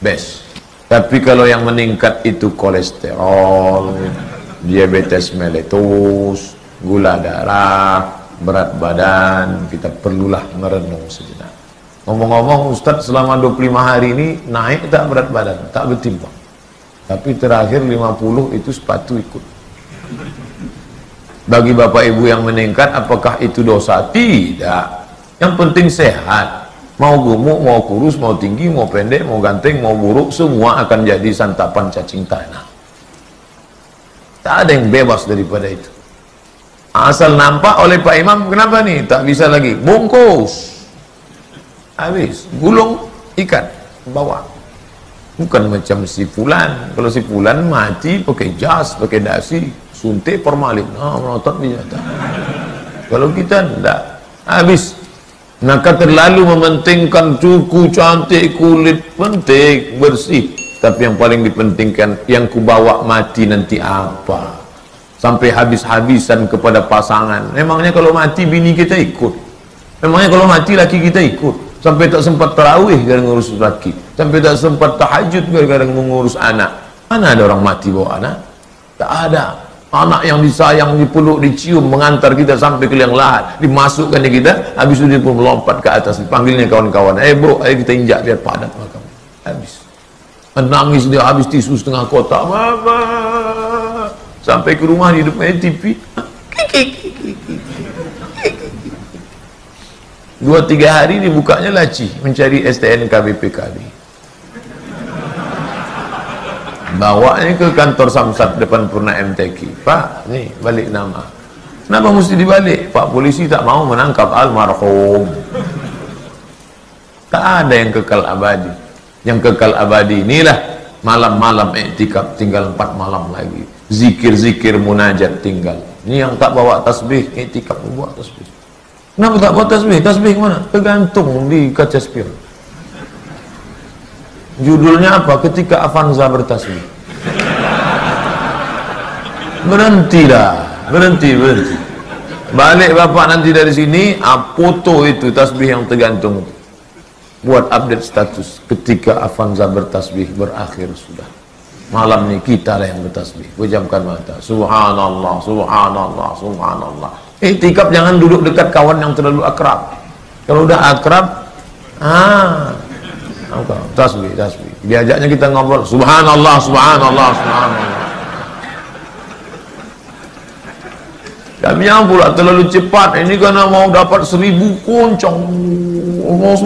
best. Tapi kalau yang meningkat itu kolesterol, diabetes mellitus, gula darah, berat badan, kita perlulah merenung sejenak. Ngomong-ngomong, Ustadz, selama 25 hari ini naik tak berat badan? Tak bertimbang. Tapi terakhir 50 itu sepatu ikut. Bagi Bapak Ibu yang meningkat, apakah itu dosa? Tidak. Yang penting sehat. Mau gemuk, mau kurus, mau tinggi, mau pendek, mau ganteng, mau buruk, semua akan jadi santapan cacing tanah. Tak ada yang bebas daripada itu. Asal nampak oleh Pak Imam, kenapa nih? Tak bisa lagi. Bungkus. Habis. Gulung ikan. Bawa. Bukan macam si fulan. Kalau si fulan mati pakai jas, pakai dasi, suntik formalin. Melotot dia. Kalau kita tidak. Habis. Maka terlalu mementingkan cuku, cantik, kulit, penting, bersih. Tapi yang paling dipentingkan, yang kubawa mati nanti apa? Sampai habis-habisan kepada pasangan. Memangnya kalau mati bini kita ikut? Memangnya kalau mati laki kita ikut? Sampai tak sempat tarawih gara-gara ngurus laki. Sampai tak sempat tahajud gara-gara mengurus anak. Mana ada orang mati bawa anak? Tak ada. Anak yang disayang, dipeluk, dicium, mengantar kita sampai ke liang lahat, dimasukkan di kita, habis itu dia pun melompat ke atas, dipanggilnya kawan-kawan, bro, ayo kita injak biar padat makam. Habis. Menangis dia, habis tisu setengah kotak, mama. Sampai ke rumah di depan TV. 2-3 hari dibukanya laci, mencari STNK BPKB. Bawanya ke kantor Samsat depan Purna MTQ. Pak, nih balik nama. Kenapa mesti dibalik? Pak polisi tak mau menangkap almarhum. Tak ada yang kekal abadi. Yang kekal abadi inilah malam-malam iktikaf, tinggal 4 malam lagi. Zikir-zikir munajat tinggal. Ini yang tak bawa tasbih, iktikaf bawa tasbih. Kenapa tak bawa tasbih? Tasbih mana? Tergantung di kaca spion. Judulnya apa? Ketika Avanza bertasbih. Berhenti. Balik bapak nanti dari sini, foto itu tasbih yang tergantung. Buat update status. Ketika Avanza bertasbih berakhir sudah. Malam ini kita lah yang bertasbih. Pejamkan mata. Subhanallah, subhanallah, subhanallah. Iktikaf jangan duduk dekat kawan yang terlalu akrab. Kalau udah akrab, tasbih. Diajaknya kita ngobrol, subhanallah, subhanallah, subhanallah. Kami yang pula terlalu cepat. Ini karena mau dapat 1000 kuncang. Mos.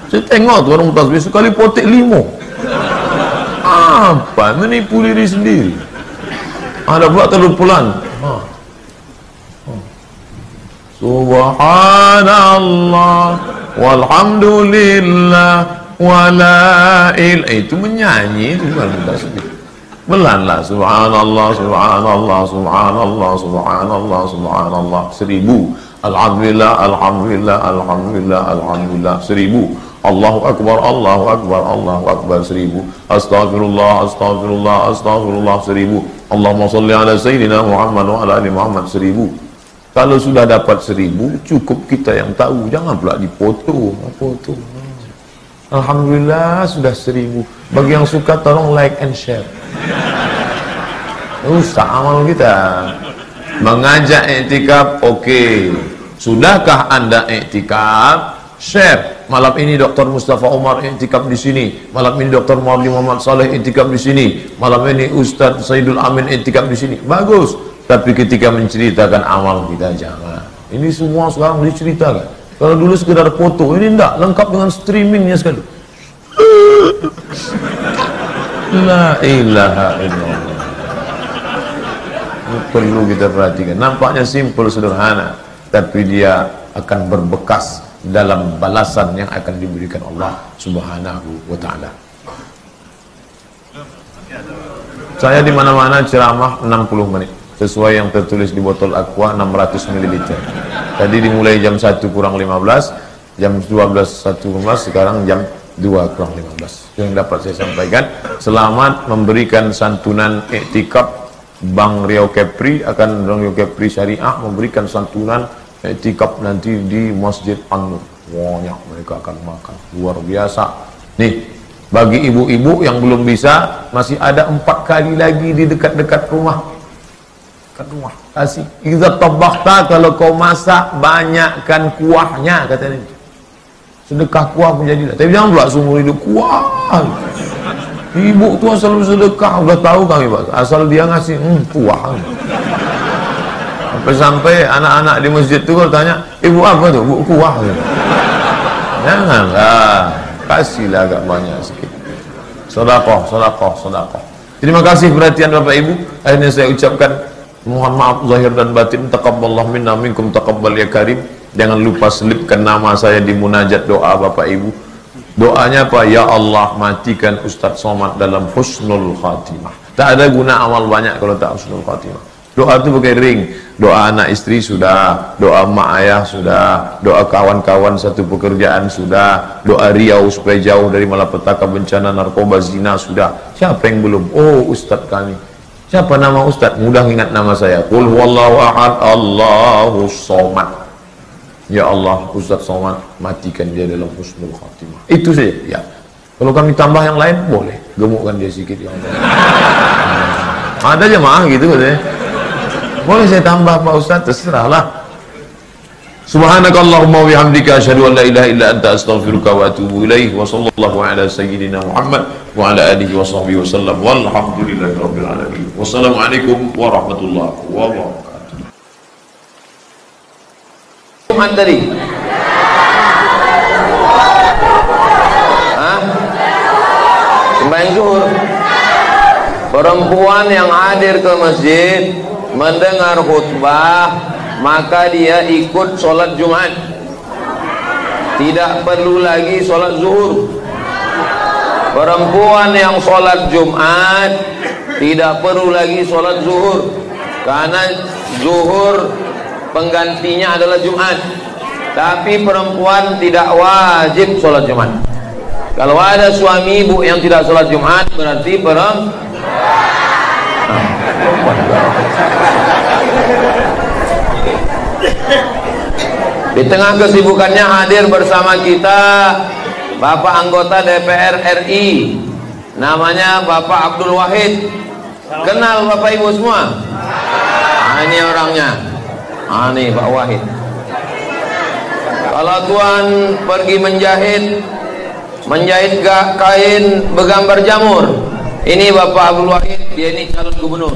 Saya tengok tuh orang tasbih sekali potek 5. Apa? Menipu diri sendiri. Ada pula terlalu pelan. Subhanallah walhamdulillah wala ilaha, itu menyanyi, itu bukan tasbih. Belanlah subhanallah subhanallah subhanallah subhanallah subhanallah 1000, alhamdulillah alhamdulillah alhamdulillah alhamdulillah 1000, Allahu akbar Allahu akbar Allahu akbar 1000, astagfirullah astagfirullah astagfirullah 1000, Allahumma shalli ala sayyidina Muhammad wa ala ali Muhammad 1000. Kalau sudah dapat 1000, cukup kita yang tahu, jangan pula dipoto. Alhamdulillah sudah 1000. Bagi yang suka tolong like and share. Rusak amal kita. Mengajak iktikaf, oke. Sudahkah Anda iktikaf? Share. Malam ini Dr. Mustafa Umar iktikaf di sini. Malam ini Dr. Muhammad Saleh iktikaf di sini. Malam ini Ustaz Saidul Amin iktikaf di sini. Bagus. Tapi ketika menceritakan amal kita jangan. Ini semua sekarang diceritakan. Kalau dulu sekedar foto, ini enggak, lengkap dengan streamingnya sekali. La ilaha illallah. Ini perlu kita perhatikan. Nampaknya simpel, sederhana, tapi dia akan berbekas dalam balasan yang akan diberikan Allah Subhanahu wa ta'ala. Saya di mana-mana ceramah 60 menit. Sesuai yang tertulis di botol aqua 600 ml. Tadi dimulai jam 1 kurang 15, jam 12.15, sekarang jam 2 kurang 15. Yang dapat saya sampaikan, selamat memberikan santunan iktikaf. Bank Riau Kepri akan Bank Riau Kepri Syariah memberikan santunan iktikaf nanti di Masjid An-Nur. Banyak mereka akan makan, luar biasa. Nih, bagi ibu-ibu yang belum bisa, masih ada 4 kali lagi di dekat-dekat rumah. Kasih iza tabakhta, kalau kau masak banyakkan kuahnya, katanya. Sedekah kuah menjadi. Tapi jangan pula seumur hidup kuah. Ibu tua selalu sedekah, udah tahu kami Pak. Asal dia ngasih kuah. Sampai anak-anak di masjid itu kalau tanya, ibu apa tuh? Bu, kuah. Janganlah, kasihlah agak banyak sedikit. Sedekah. Terima kasih perhatian Bapak Ibu. Akhirnya saya ucapkan mohon maaf zahir dan batin. Taqabbalallahu minna minkum taqabbal ya karim. Jangan lupa selipkan nama saya di munajat doa Bapak Ibu. Doanya apa? Ya Allah, matikan Ustadz Somad dalam husnul khatimah. Tak ada guna amal banyak kalau tak husnul khatimah. Doa itu pakai ring. Doa anak istri sudah, doa mak ayah sudah, doa kawan-kawan satu pekerjaan sudah, doa Riau supaya jauh dari malapetaka bencana narkoba zina sudah. Siapa yang belum? Oh, Ustadz kami. Siapa nama Ustadz? Mudah ingat nama saya. Qul huwallahu ahad, Allahus somad. Ya Allah, Ustadz Somad, matikan dia dalam husnul khatimah. Itu saja. Ya. Kalau kami tambah yang lain boleh. Gemukkan dia sedikit ya Allah. Ada jemaah gitu katanya. Boleh saya tambah Pak Ustaz, terserahlah. Subhanakallahumma wa bihamdika asyhadu an la ilaha illa anta astaghfiruka wa atubu ilaik wa sallallahu ala sayyidina Muhammad wa ala alihi wa sahbihi wasallam walhamdulillahi rabbil alamin. Wassalamualaikum warahmatullahi wabarakatuh. Jumat tadi. Sembahyang zuhur. Perempuan yang hadir ke masjid mendengar khutbah, maka dia ikut sholat Jumat, tidak perlu lagi sholat zuhur. Perempuan yang sholat Jumat tidak perlu lagi sholat zuhur, karena zuhur penggantinya adalah Jumat. Tapi perempuan tidak wajib sholat Jumat. Kalau ada suami ibu yang tidak sholat Jumat, berarti di tengah kesibukannya hadir bersama kita Bapak anggota DPR RI, namanya Bapak Abdul Wahid. Kenal Bapak Ibu semua? Ini orangnya. Ini Pak Wahid. Kalau Tuhan pergi menjahit kain bergambar jamur, ini Bapak Abdul Wahid, dia ini calon gubernur.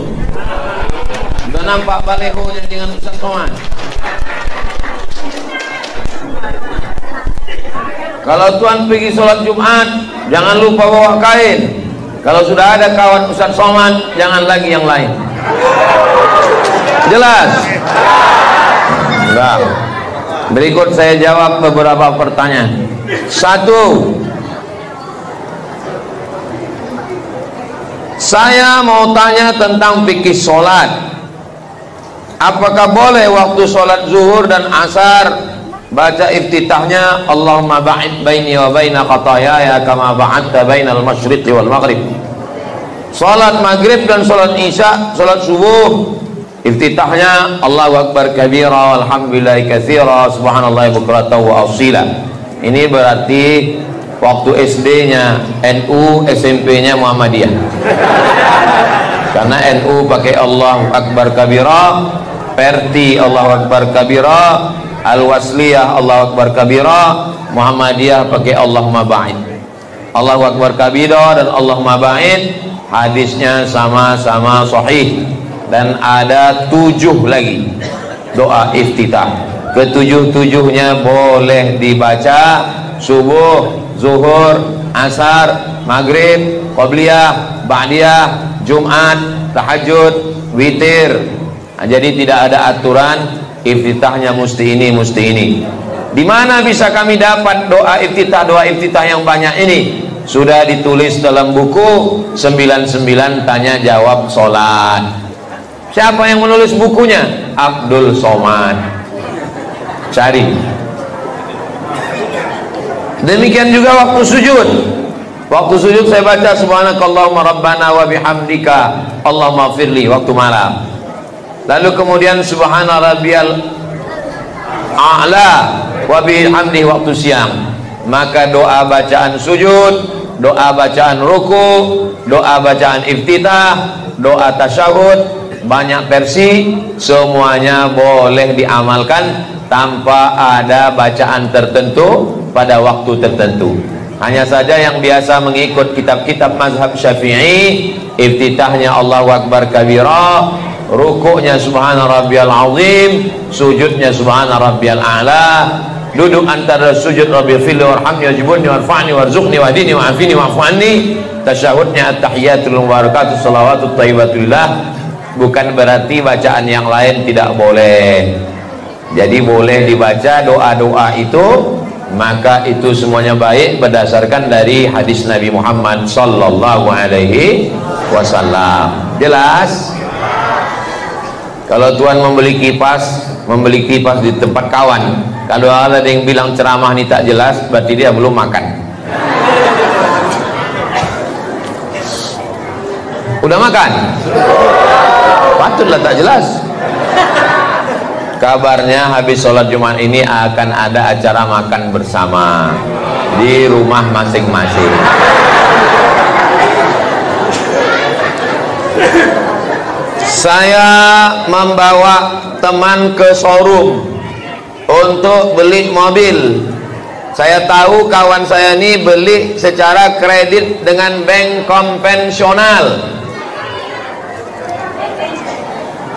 Sudah nampak balehonya dengan Ustaz Somad. Kalau Tuhan pergi sholat Jumat, jangan lupa bawa kain. Kalau sudah ada kawan Ustaz Somad, jangan lagi yang lain. Jelas? Enggak. Berikut saya jawab beberapa pertanyaan. 1. Saya mau tanya tentang fikih sholat. Apakah boleh waktu sholat zuhur dan asar baca iftitahnya Allahumma ba'id baini wa baina khatayaya kama ba'adta bainal masyriqi wal maghrib? Sholat maghrib dan sholat isya, sholat subuh, iftitahnya Allahu akbar kabira walhamdulillahi katsira subhanallahi bukratan wa asila. Ini berarti waktu SD-nya NU, SMP-nya Muhammadiyah. Karena NU pakai Allahu akbar kabira, Perti Allahu akbar kabira, Al-Wasliyah Allahu akbar kabira, Muhammadiyah pakai Allahumma ba'id. Allahu akbar kabira dan Allahumma ba'id hadisnya sama-sama sahih, dan ada 7 lagi doa iftitah. Ketujuh-tujuhnya boleh dibaca subuh, zuhur, asar, maghrib, qabliyah, ba'diyah, Jumat, tahajud, witir. Jadi tidak ada aturan iftitahnya mesti ini, mesti ini. Di mana bisa kami dapat doa iftitah yang banyak ini? Sudah ditulis dalam buku 99 tanya jawab sholat. Siapa yang menulis bukunya? Abdul Somad. Cari. Demikian juga waktu sujud. Waktu sujud saya baca subhanakallahumma rabbana wa bihamdika Allahumma firli waktu malam. Lalu kemudian subhana rabbiyal a'la wa bihamdihi waktu siang. Maka doa bacaan sujud, doa bacaan ruku, doa bacaan iftitah, doa tasyahud, banyak versi, semuanya boleh diamalkan tanpa ada bacaan tertentu pada waktu tertentu. Hanya saja yang biasa mengikut kitab-kitab mazhab Syafi'i, iftitahnya Allahu akbar kabira, rukuknya subhana rabbiyal azim, sujudnya subhana rabbiyal a'la, duduk antara sujud rabbil fil warhamni wajibuni warfa'ni warzuqni wahdini wa'afini wa'fu anni, tasyahudnya at-tahiyatul mubarakatuh salawatut thayyibatullah. Bukan berarti bacaan yang lain tidak boleh. Jadi boleh dibaca doa-doa itu, maka itu semuanya baik berdasarkan dari hadis Nabi Muhammad sallallahu alaihi wasallam. Jelas? Kalau Tuhan membeli kipas di tempat kawan, kalau ada yang bilang ceramah ini tak jelas, berarti dia belum makan. Udah makan? Patutlah tak jelas. Kabarnya habis sholat Jumat ini akan ada acara makan bersama di rumah masing-masing. Saya membawa teman ke showroom untuk beli mobil. Saya tahu kawan saya ini beli secara kredit dengan bank konvensional.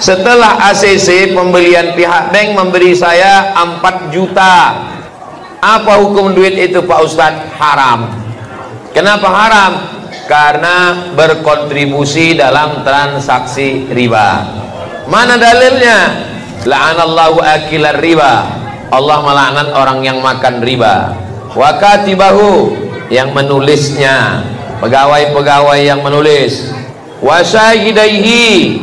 Setelah ACC pembelian, pihak bank memberi saya 4 juta. Apa hukum duit itu Pak Ustadz? Haram. Kenapa haram? Karena berkontribusi dalam transaksi riba. Mana dalilnya? La'anallahu akilar riba. Allah melaknat orang yang makan riba. Wa katibahu, yang menulisnya, pegawai-pegawai yang menulis. Wa syahidaihi,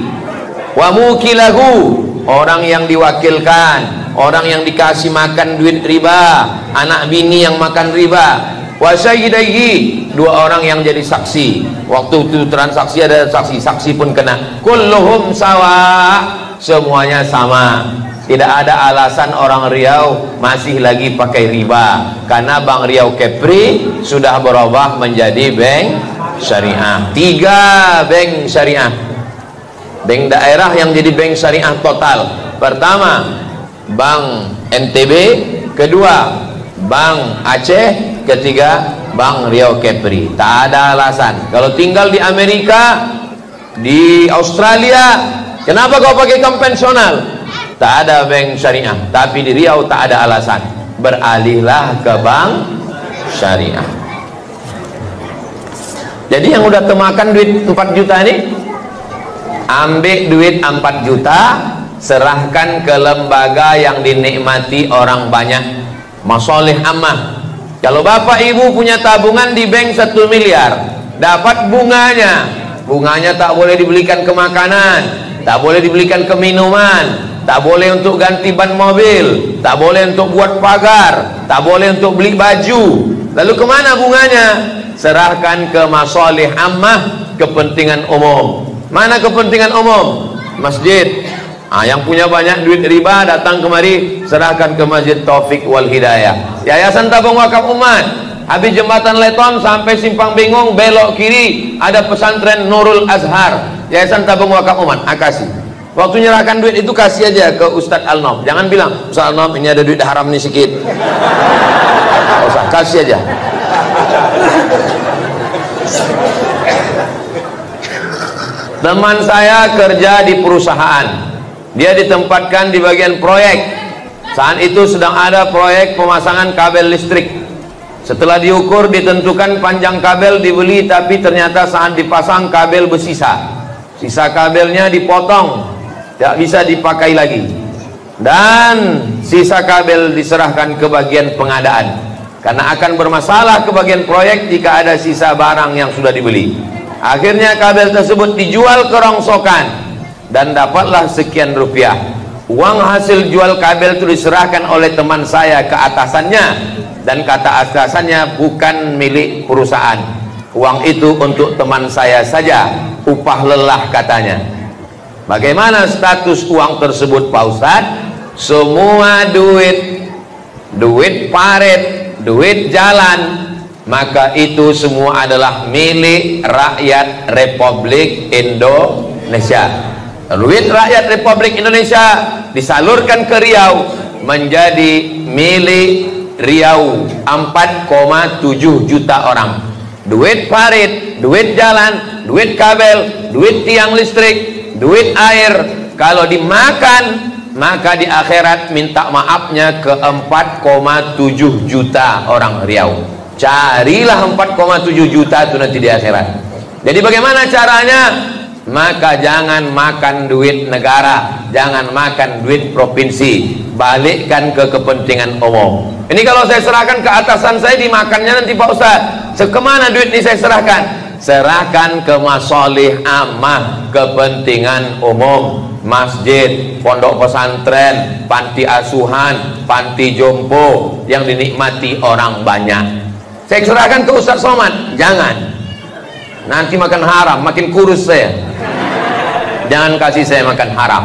wa mukilahu, orang yang diwakilkan, orang yang dikasih makan duit riba, anak bini yang makan riba. Wa syahidaihi, 2 orang yang jadi saksi. Waktu itu transaksi ada saksi, saksi pun kena. Kulluhum sawa, semuanya sama. Tidak ada alasan orang Riau masih lagi pakai riba, karena Bank Riau Kepri sudah berubah menjadi bank syariah. 3 bank syariah, bank daerah yang jadi bank syariah total. Pertama Bank NTB, kedua Bank Aceh, ketiga Bank Riau Kepri. Tak ada alasan. Kalau tinggal di Amerika, di Australia, kenapa kau pakai konvensional? Tak ada bank syariah. Tapi di Riau tak ada alasan. Beralihlah ke bank syariah. Jadi yang udah temakan duit 4 juta ini, ambil duit 4 juta, serahkan ke lembaga yang dinikmati orang banyak, masoleh ammah. Kalau bapak ibu punya tabungan di bank 1 miliar, dapat bunganya. Bunganya tak boleh dibelikan ke makanan, tak boleh dibelikan ke minuman, tak boleh untuk ganti ban mobil, tak boleh untuk buat pagar, tak boleh untuk beli baju. Lalu kemana bunganya? Serahkan ke masoleh ammah, kepentingan umum. Mana kepentingan umum? Masjid. Yang punya banyak duit riba datang kemari, serahkan ke Masjid Taufik wal Hidayah. Yayasan Tabung Wakaf Umat, habis jembatan Leton sampai Simpang Bingung belok kiri ada pesantren Nurul Azhar, Yayasan Tabung Wakaf Umat. Kasih. Waktu nyerahkan duit itu kasih aja ke Ustadz Al-Nom. Jangan bilang, Ustadz Al-Nom ini ada duit haram nih sedikit. Kasih aja. Teman saya kerja di perusahaan, dia ditempatkan di bagian proyek. Saat itu sedang ada proyek pemasangan kabel listrik. Setelah diukur, ditentukan panjang kabel dibeli, tapi ternyata saat dipasang kabel bersisa. Sisa kabelnya dipotong, tidak bisa dipakai lagi, dan sisa kabel diserahkan ke bagian pengadaan, karena akan bermasalah ke bagian proyek jika ada sisa barang yang sudah dibeli. Akhirnya kabel tersebut dijual ke rongsokan dan dapatlah sekian rupiah. Uang hasil jual kabel itu diserahkan oleh teman saya ke atasannya, dan kata atasannya bukan milik perusahaan. Uang itu untuk teman saya saja, upah lelah katanya. Bagaimana status uang tersebut Pak Ustadz? Semua duit paret, duit jalan, maka itu semua adalah milik rakyat Republik Indonesia. Duit rakyat Republik Indonesia disalurkan ke Riau menjadi milik Riau 4,7 juta orang. Duit parit, duit jalan, duit kabel, duit tiang listrik, duit air, kalau dimakan maka di akhirat minta maafnya ke 4,7 juta orang Riau. Carilah 4,7 juta itu nanti di akhirat. Jadi bagaimana caranya? Maka jangan makan duit negara, jangan makan duit provinsi, balikkan ke kepentingan umum. Ini kalau saya serahkan ke atasan saya, dimakannya nanti Pak Ustadz. Kemana duit ini saya serahkan? Serahkan ke masolih ammah, kepentingan umum. Masjid, pondok pesantren, panti asuhan, panti jompo yang dinikmati orang banyak. Saya serahkan ke Ustadz Somad, jangan. Nanti makan haram, makin kurus saya. Jangan kasih saya makan haram.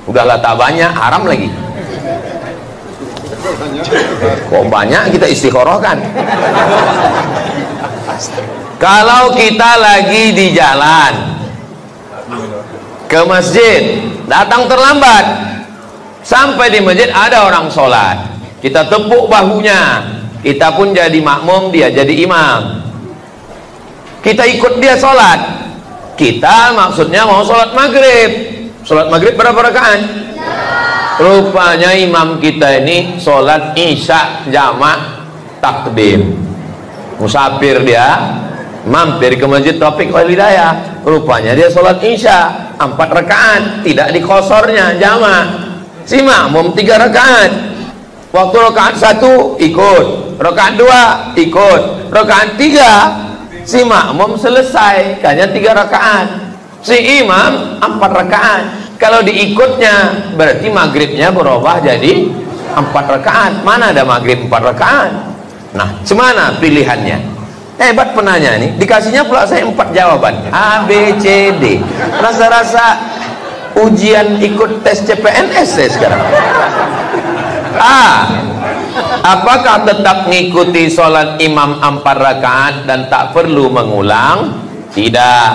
Udahlah tak banyak, haram lagi. Kok banyak kita istikharahkan. Kalau kita lagi di jalan, ke masjid, datang terlambat, sampai di masjid ada orang sholat, kita tepuk bahunya, kita pun jadi makmum, dia jadi imam, kita ikut dia sholat. Kita maksudnya mau sholat maghrib. Sholat maghrib berapa rakaat? Rupanya imam kita ini sholat isya jamak takdim, musafir, dia mampir ke masjid Taufik wal Hidayah, rupanya dia sholat isya 4 rakaat, tidak dikosornya jamak. Si makmum 3 rakaat, waktu rakaat 1 ikut, rakaat 2 ikut, rakaat 3 si makmum selesai, hanya 3 rakaat, si imam 4 rakaat. Kalau diikutnya berarti maghribnya berubah jadi 4 rakaat. Mana ada maghrib 4 rakaat? Nah, cemana pilihannya? Hebat penanya nih, dikasihnya pula saya 4 jawaban, A, B, C, D. Rasa-rasa ujian ikut tes CPNS saya sekarang. A, apakah tetap mengikuti sholat imam 4 rakaat dan tak perlu mengulang? Tidak,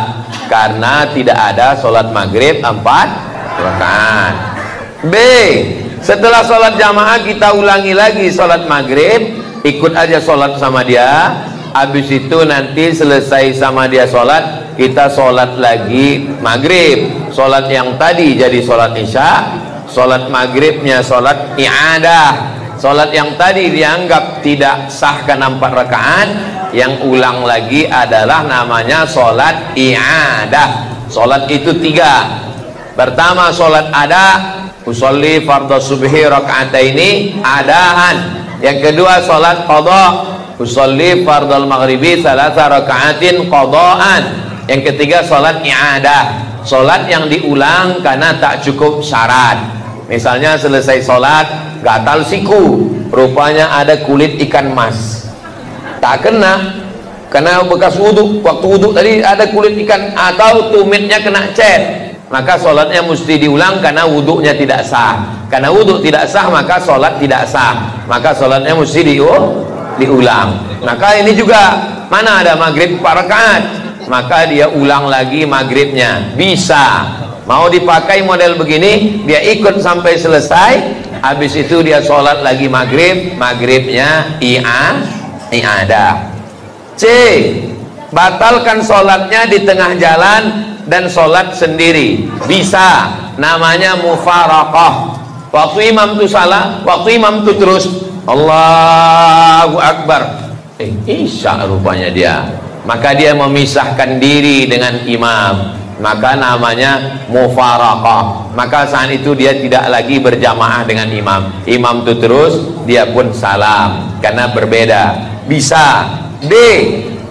karena tidak ada sholat maghrib 4 rakaat. B, setelah sholat jamaah kita ulangi lagi sholat maghrib, ikut aja sholat sama dia. Habis itu nanti selesai sama dia sholat, kita sholat lagi maghrib. Sholat yang tadi jadi sholat isya, sholat maghribnya sholat i'adah. Sholat yang tadi dianggap tidak sah karena 4 rakaat, yang ulang lagi adalah namanya sholat i'adah. Sholat itu 3. Pertama sholat ada, usolli fardhu subhi raka'ataini adahan. Yang kedua sholat qadha, usolli fardhu maghribi salasa raka'atin qadhaan. Yang ketiga sholat i'adah, sholat yang diulang karena tak cukup syarat. Misalnya selesai sholat gatal siku, rupanya ada kulit ikan mas, tak kena karena bekas wudhu, waktu wudhu tadi ada kulit ikan, atau tumitnya kena cat, maka sholatnya mesti diulang karena wudhunya tidak sah. Karena wudhu tidak sah maka sholat tidak sah, maka sholatnya mesti diulang. Maka ini juga, mana ada maghrib 4 rakaat, maka dia ulang lagi maghribnya. Bisa, mau dipakai model begini, dia ikut sampai selesai, habis itu dia sholat lagi maghrib, maghribnya i'adah. C, batalkan sholatnya di tengah jalan dan sholat sendiri. Bisa, namanya mufaraqah. Waktu imam itu salah, waktu imam itu terus Allahu Akbar, isya rupanya dia, maka dia memisahkan diri dengan imam, maka namanya mufaraqah. Maka saat itu dia tidak lagi berjamaah dengan imam, imam itu terus, dia pun salam karena berbeda. Bisa. D,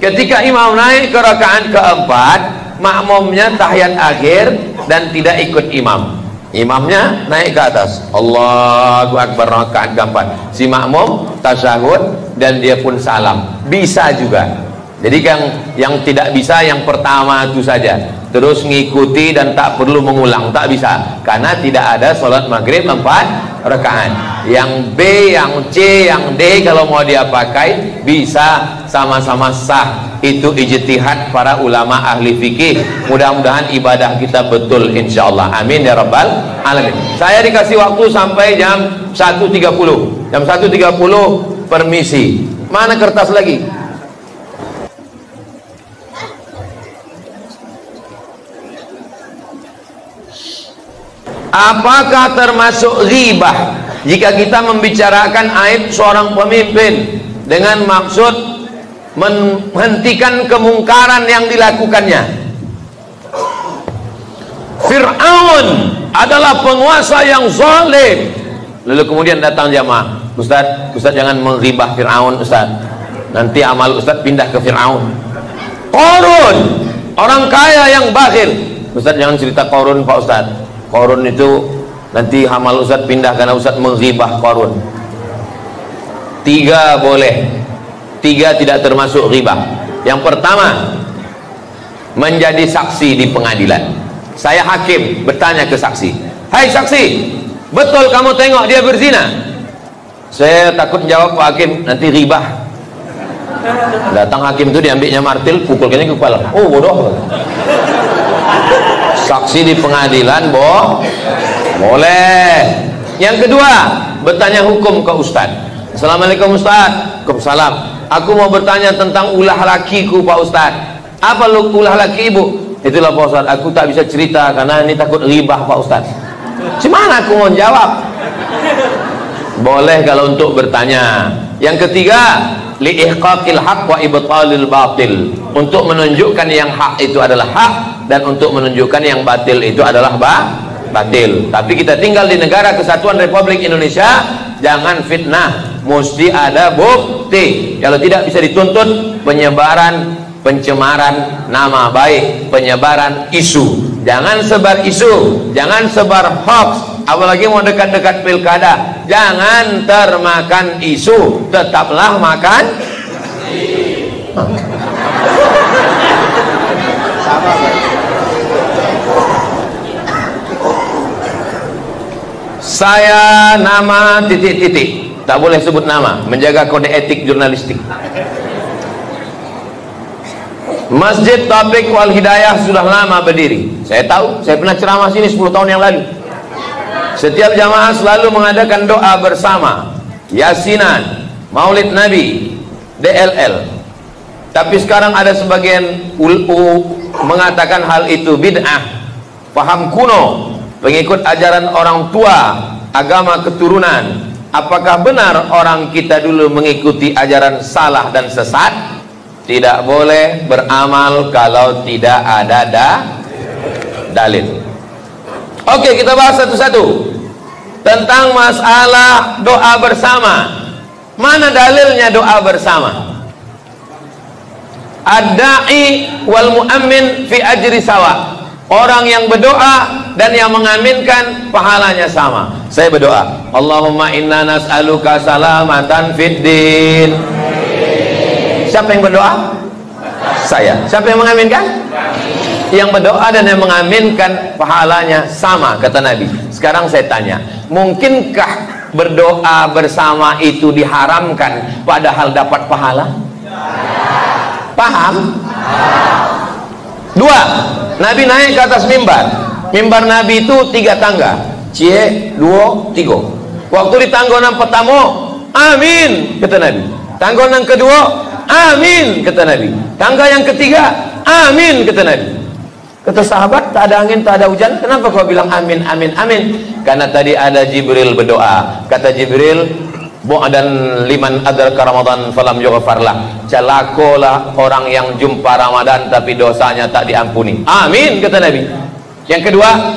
ketika imam naik ke rakaat keempat, makmumnya tahiyat akhir dan tidak ikut imam, imamnya naik ke atas Allahu Akbar rakaat keempat, si makmum tasyahud dan dia pun salam. Bisa juga. Jadi yang tidak bisa yang pertama itu saja, terus ngikuti dan tak perlu mengulang, tak bisa karena tidak ada sholat maghrib 4 rakaat. Yang B, yang C, yang D kalau mau dia pakai bisa, sama-sama sah. Itu ijtihad para ulama ahli fikih. Mudah-mudahan ibadah kita betul insyaallah, amin ya rabbal alamin. Saya dikasih waktu sampai jam 1.30. Jam 1.30 permisi. Mana kertas lagi? Apakah termasuk ghibah jika kita membicarakan aib seorang pemimpin dengan maksud menghentikan kemungkaran yang dilakukannya? Fir'aun adalah penguasa yang zalim. Lalu kemudian datang jamaah, Ustaz jangan menghibah Fir'aun Ustaz, nanti amal Ustaz pindah ke Fir'aun. Qarun, orang kaya yang bakhil, Ustaz jangan cerita Qarun Pak Ustaz, Qarun itu nanti amal Ustaz pindah karena Ustaz menghibah Qarun. 3 boleh, 3 tidak termasuk ghibah. Yang pertama, menjadi saksi di pengadilan. Saya hakim bertanya ke saksi, hai saksi, betul kamu tengok dia berzina? Saya takut jawab Pak Hakim, nanti ghibah. Datang hakim itu diambilnya martil, pukulkannya ke kepala. Oh bodoh. Saksi di pengadilan boleh. Yang kedua, bertanya hukum ke Ustaz. Assalamualaikum Ustaz. Waalaikumsalam. Aku mau bertanya tentang ulah lakiku Pak Ustaz. Apa ulah laki ibu? Itulah Pak Ustaz, aku tak bisa cerita karena ini takut ribah Pak Ustaz. Gimana aku mau jawab? Boleh kalau untuk bertanya. Yang ketiga, liihqaqil haq wa ibtalil batil, untuk menunjukkan yang hak itu adalah hak dan untuk menunjukkan yang batil itu adalah batil. Tapi kita tinggal di negara kesatuan Republik Indonesia, jangan fitnah, mesti ada bukti. Kalau tidak bisa dituntut penyebaran pencemaran nama baik, penyebaran isu. Jangan sebar isu, jangan sebar hoax. Apalagi mau dekat-dekat pilkada, jangan termakan isu, tetaplah makan. Saya nama titik-titik, tak boleh sebut nama, menjaga kode etik jurnalistik. Masjid Taufik Wal Hidayah sudah lama berdiri. Saya tahu, saya pernah ceramah sini 10 tahun yang lalu. Setiap jamaah selalu mengadakan doa bersama, Yasinan, Maulid Nabi, DLL. Tapi sekarang ada sebagian mengatakan hal itu bid'ah, paham kuno, pengikut ajaran orang tua, agama keturunan. Apakah benar orang kita dulu mengikuti ajaran salah dan sesat? Tidak boleh beramal kalau tidak ada dalil. Oke, kita bahas satu-satu tentang masalah doa bersama. Mana dalilnya doa bersama? Ad-da'i wal mu'ammin fi ajri sawa. Orang yang berdoa dan yang mengaminkan pahalanya sama. Saya berdoa, Allahumma inna nas'aluka salamatan fid din. Siapa yang berdoa? Saya. Siapa yang mengaminkan? Yang berdoa dan yang mengaminkan pahalanya sama, kata Nabi. Sekarang saya tanya, mungkinkah berdoa bersama itu diharamkan padahal dapat pahala? Paham? Dua, Nabi naik ke atas mimbar. Mimbar Nabi itu 3 tangga. Cie, 2, 3. Waktu di tanggonan pertama, amin, kata Nabi. Tanggonan kedua, amin, kata Nabi. Tangga yang ketiga, amin, kata Nabi. Kata sahabat, tak ada angin, tak ada hujan, kenapa kau bilang amin, amin, amin? Karena tadi ada Jibril berdoa. Kata Jibril, dan liman adraka Ramadan falam yughfarlah. Celakolah orang yang jumpa Ramadan tapi dosanya tak diampuni. Amin, kata Nabi. Yang kedua,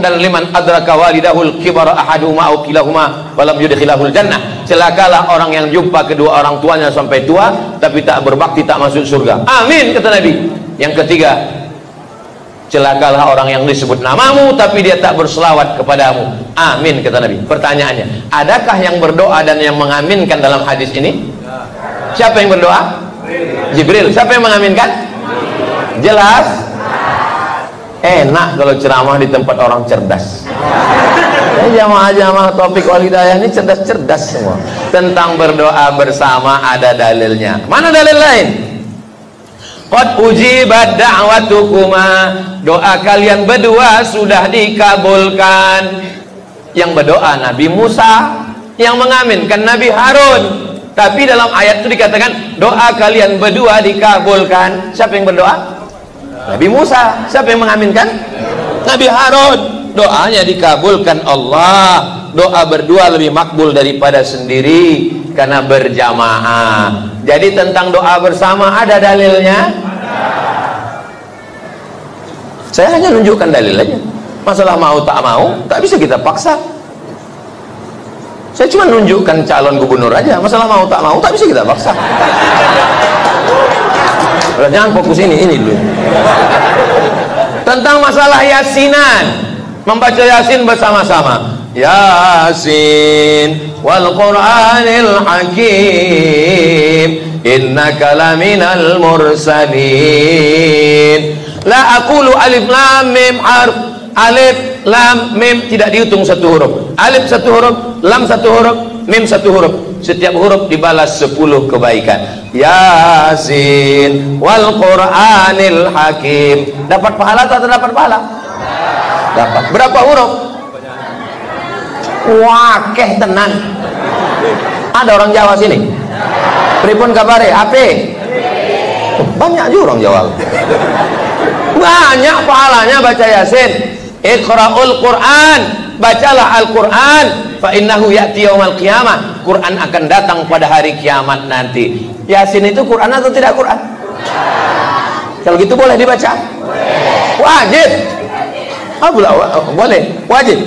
dan liman adraka walidahul kibara ahaduhuma aw kilahuma falam yudkhilahul jannah. Celakalah orang yang jumpa kedua orang tuanya sampai tua tapi tak berbakti, tak masuk surga. Amin, kata Nabi. Yang ketiga, celakalah orang yang disebut namamu tapi dia tak berselawat kepadamu. Amin, kata Nabi. Pertanyaannya, adakah yang berdoa dan yang mengaminkan dalam hadis ini? Siapa yang berdoa? Jibril. Siapa yang mengaminkan? Jelas? Enak kalau ceramah di tempat orang cerdas. Jamaah-jamaah Taufik Wal Hidayah ini cerdas-cerdas semua. Tentang berdoa bersama ada dalilnya. Mana dalil lain? Qad ujibat da'watukuma, doa kalian berdua sudah dikabulkan. Yang berdoa Nabi Musa, yang mengaminkan Nabi Harun. Tapi dalam ayat itu dikatakan doa kalian berdua dikabulkan. Siapa yang berdoa? Nabi Musa. Siapa yang mengaminkan? Nabi Harun. Doanya dikabulkan Allah. Doa berdua lebih makbul daripada sendiri karena berjamaah. Jadi tentang doa bersama ada dalilnya? Saya hanya nunjukkan dalil aja. Masalah mau tak mau tak bisa kita paksa. Saya cuma nunjukkan calon gubernur aja. Masalah mau tak mau tak bisa kita paksa. Jangan fokus ini dulu. Tentang masalah yasinan, membaca yasin bersama-sama. Yasin wal Qur'anil Hakim innaka laminal mursalin. La aqulu alif lam mim harf. Alif lam mim tidak dihitung satu huruf. Alif satu huruf, lam satu huruf, mim satu huruf. Setiap huruf dibalas 10 kebaikan. Yasin wal Qur'anil Hakim. Dapat pahala atau tak dapat pahala? Dapat. Berapa huruf? Wakeh tenan. Ada orang Jawa sini? Pripun kabare? HP? Banyak juga orang Jawa. Banyak pahalanya baca Yasin. Iqra'ul Quran, bacalah Al-Quran, fa innahu ya'ti yaumal qiyamah. Quran akan datang pada hari kiamat nanti. Yasin itu Quran atau tidak Quran? Kalau gitu boleh dibaca? Wajib. Boleh, wajib.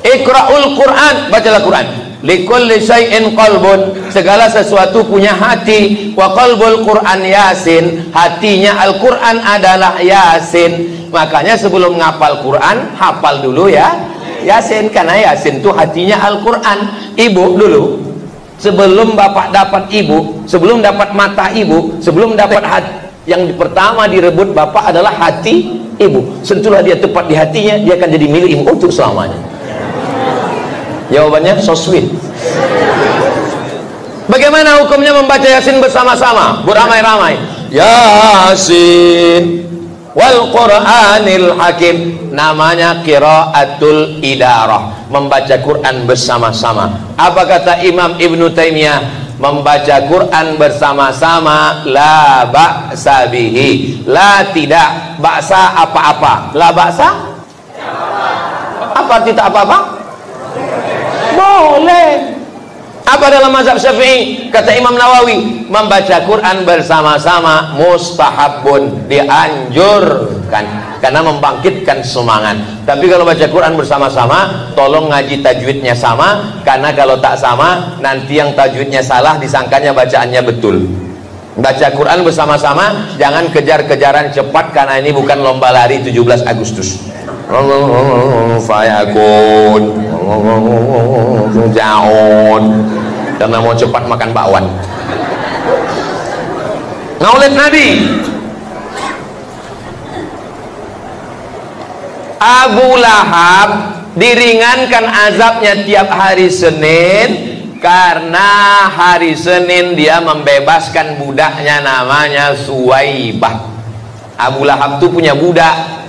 Iqra'ul Quran, bacalah Quran. Likulli syai'in qalbun, segala sesuatu punya hati. Wa qalbul Quran Yasin, hatinya Al-Quran adalah Yasin. Makanya sebelum ngapal Quran, hafal dulu ya Yasin, karena Yasin itu hatinya Al-Quran. Ibu dulu, sebelum bapak dapat ibu, sebelum dapat mata ibu, sebelum dapat hati, yang pertama direbut bapak adalah hati ibu. Sentuhlah dia tepat di hatinya, dia akan jadi milik ibu untuk selamanya. Jawabannya so sweet. Bagaimana hukumnya membaca Yasin bersama-sama, beramai-ramai? Yasin wal Qur'anil Hakim, namanya qiraatul idarah, membaca Quran bersama-sama. Apa kata Imam Ibnu Taimiyah? Membaca Quran bersama-sama la ba'sa bihi, la tidak ba'sa apa-apa, la ba'sa apa arti tak apa-apa? Boleh. Apa dalam mazhab Syafi'i? Kata Imam Nawawi, membaca Quran bersama-sama mustahabun, dianjurkan karena membangkitkan semangat. Tapi kalau baca Quran bersama-sama, tolong ngaji tajwidnya sama, karena kalau tak sama nanti yang tajwidnya salah disangkanya bacaannya betul. Baca Quran bersama-sama, jangan kejar-kejaran cepat, karena ini bukan lomba lari 17 Agustus. Fayakun jaon, karena mau cepat makan bakwan. Maulid Nabi. Abu Lahab diringankan azabnya tiap hari Senin, karena hari Senin dia membebaskan budaknya namanya Suwaibah. Abu Lahab tuh punya budak.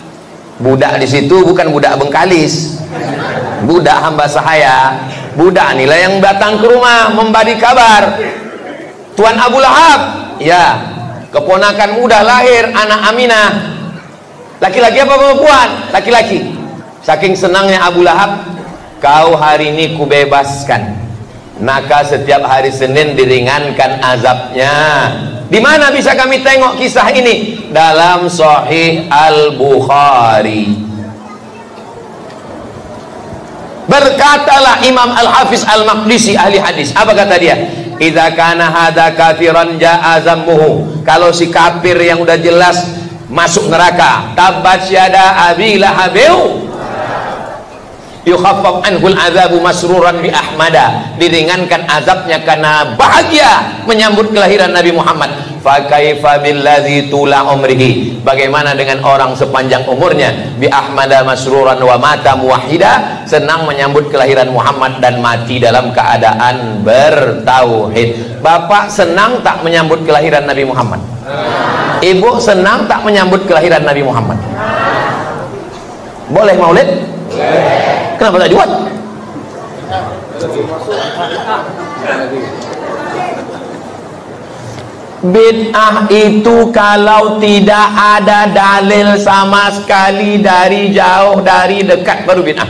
Budak di situ bukan budak Bengkalis, budak hamba sahaya. Budak inilah yang datang ke rumah memberi kabar, Tuan Abu Lahab, ya, keponakan muda lahir, anak Aminah. Laki-laki apa perempuan? Laki-laki. Saking senangnya Abu Lahab, kau hari ini kubebaskan. Maka setiap hari Senin diringankan azabnya. Di mana bisa kami tengok kisah ini? Dalam Sahih Al-Bukhari. Berkatalah Imam Al-Hafiz Al-Maqdisi, ahli hadis. Apa kata dia? Idza kana hadza kafiran jaa zammuhu. Kalau si kafir yang udah jelas masuk neraka, tabbat yada abi lahabiu, yukhaffaf anhul azabu masruran bi ahmada, diringankan azabnya karena bahagia menyambut kelahiran Nabi Muhammad. Fa kaifa billadzi tula umrihi, bagaimana dengan orang sepanjang umurnya bi ahmada masruran wa mata muwahhida, senang menyambut kelahiran Muhammad dan mati dalam keadaan bertauhid. Bapak senang tak menyambut kelahiran Nabi Muhammad? Ibu senang tak menyambut kelahiran Nabi Muhammad? Boleh maulid? Kenapa tak dibuat? Bid'ah itu kalau tidak ada dalil sama sekali, dari jauh dari dekat baru bid'ah.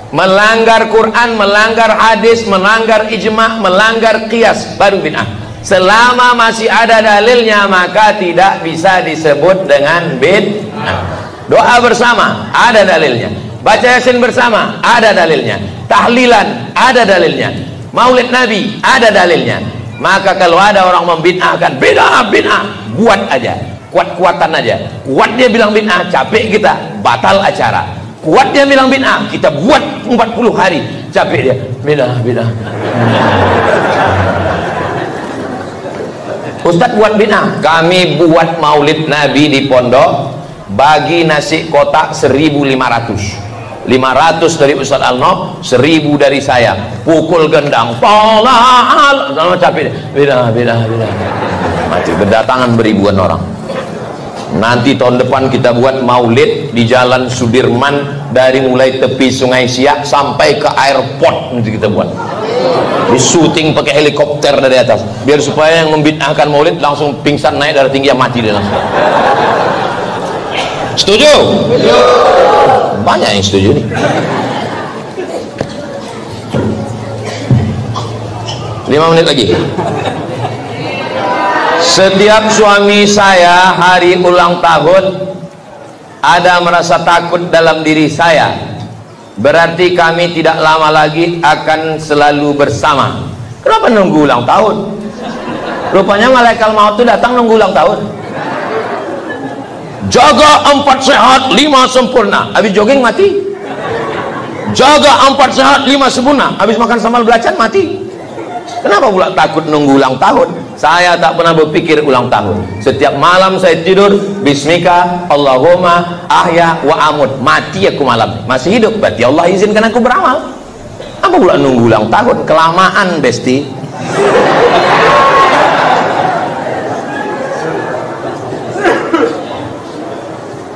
Melanggar Quran, melanggar hadis, melanggar ijma', melanggar qiyas baru bid'ah. Selama masih ada dalilnya maka tidak bisa disebut dengan bid'ah. Doa bersama ada dalilnya, baca Yasin bersama ada dalilnya, tahlilan ada dalilnya, maulid Nabi ada dalilnya. Maka kalau ada orang membid'ahkan, bid'ah, buat aja, kuat-kuatan aja. Kuat dia bilang bid'ah, capek kita, batal acara. Kuat dia bilang bid'ah, kita buat 40 hari, capek dia, bid'ah. Ustaz buat bid'ah, kami buat maulid Nabi di pondok, bagi nasi kotak 1.500. 500 dari Ustaz Al-Nob, 1000 dari saya. Pukul gendang, tolak, capek. Beda. Mati, berdatangan beribuan orang. Nanti tahun depan kita buat maulid di Jalan Sudirman dari mulai tepi Sungai Siak sampai ke airport nanti kita buat. Di syuting pakai helikopter dari atas, biar supaya yang membid'ahkan maulid langsung pingsan naik darah tinggi, mati dia langsung. Setuju? Banyak yang setuju nih. 5 menit lagi. Setiap suami saya hari ulang tahun ada merasa takut dalam diri saya, berarti kami tidak lama lagi akan selalu bersama. Kenapa nunggu ulang tahun? Rupanya malaikat maut itu datang nunggu ulang tahun. Jaga 4 sehat 5 sempurna, habis jogging mati. Jaga 4 sehat 5 sempurna, habis makan sambal belacan mati. Kenapa pula takut nunggu ulang tahun? Saya tak pernah berpikir ulang tahun. Setiap malam saya tidur, bismika Allahumma ahya wa amut. Mati aku malam, masih hidup berarti Allah izinkan aku beramal. Apa pula nunggu ulang tahun? Kelamaan, besti.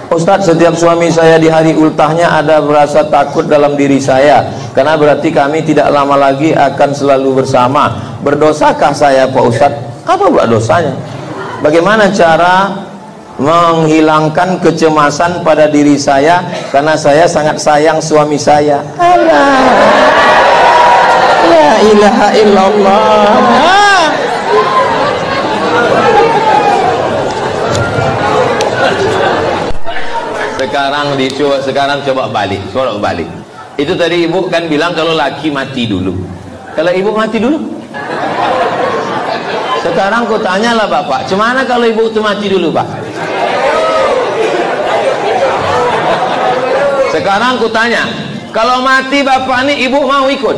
Ustadz, setiap suami saya di hari ultahnya ada merasa takut dalam diri saya, karena berarti kami tidak lama lagi akan selalu bersama. Berdosakah saya Pak Ustadz? Apa pula dosanya? Bagaimana cara menghilangkan kecemasan pada diri saya, karena saya sangat sayang suami saya? Allah, la ilaha illallah. Sekarang coba balik. Itu tadi ibu kan bilang kalau laki mati dulu. Kalau ibu mati dulu. Sekarang ku tanyalah bapak, cemana kalau ibu itu mati dulu pak? Sekarang ku tanya, kalau mati bapak ini ibu mau ikut?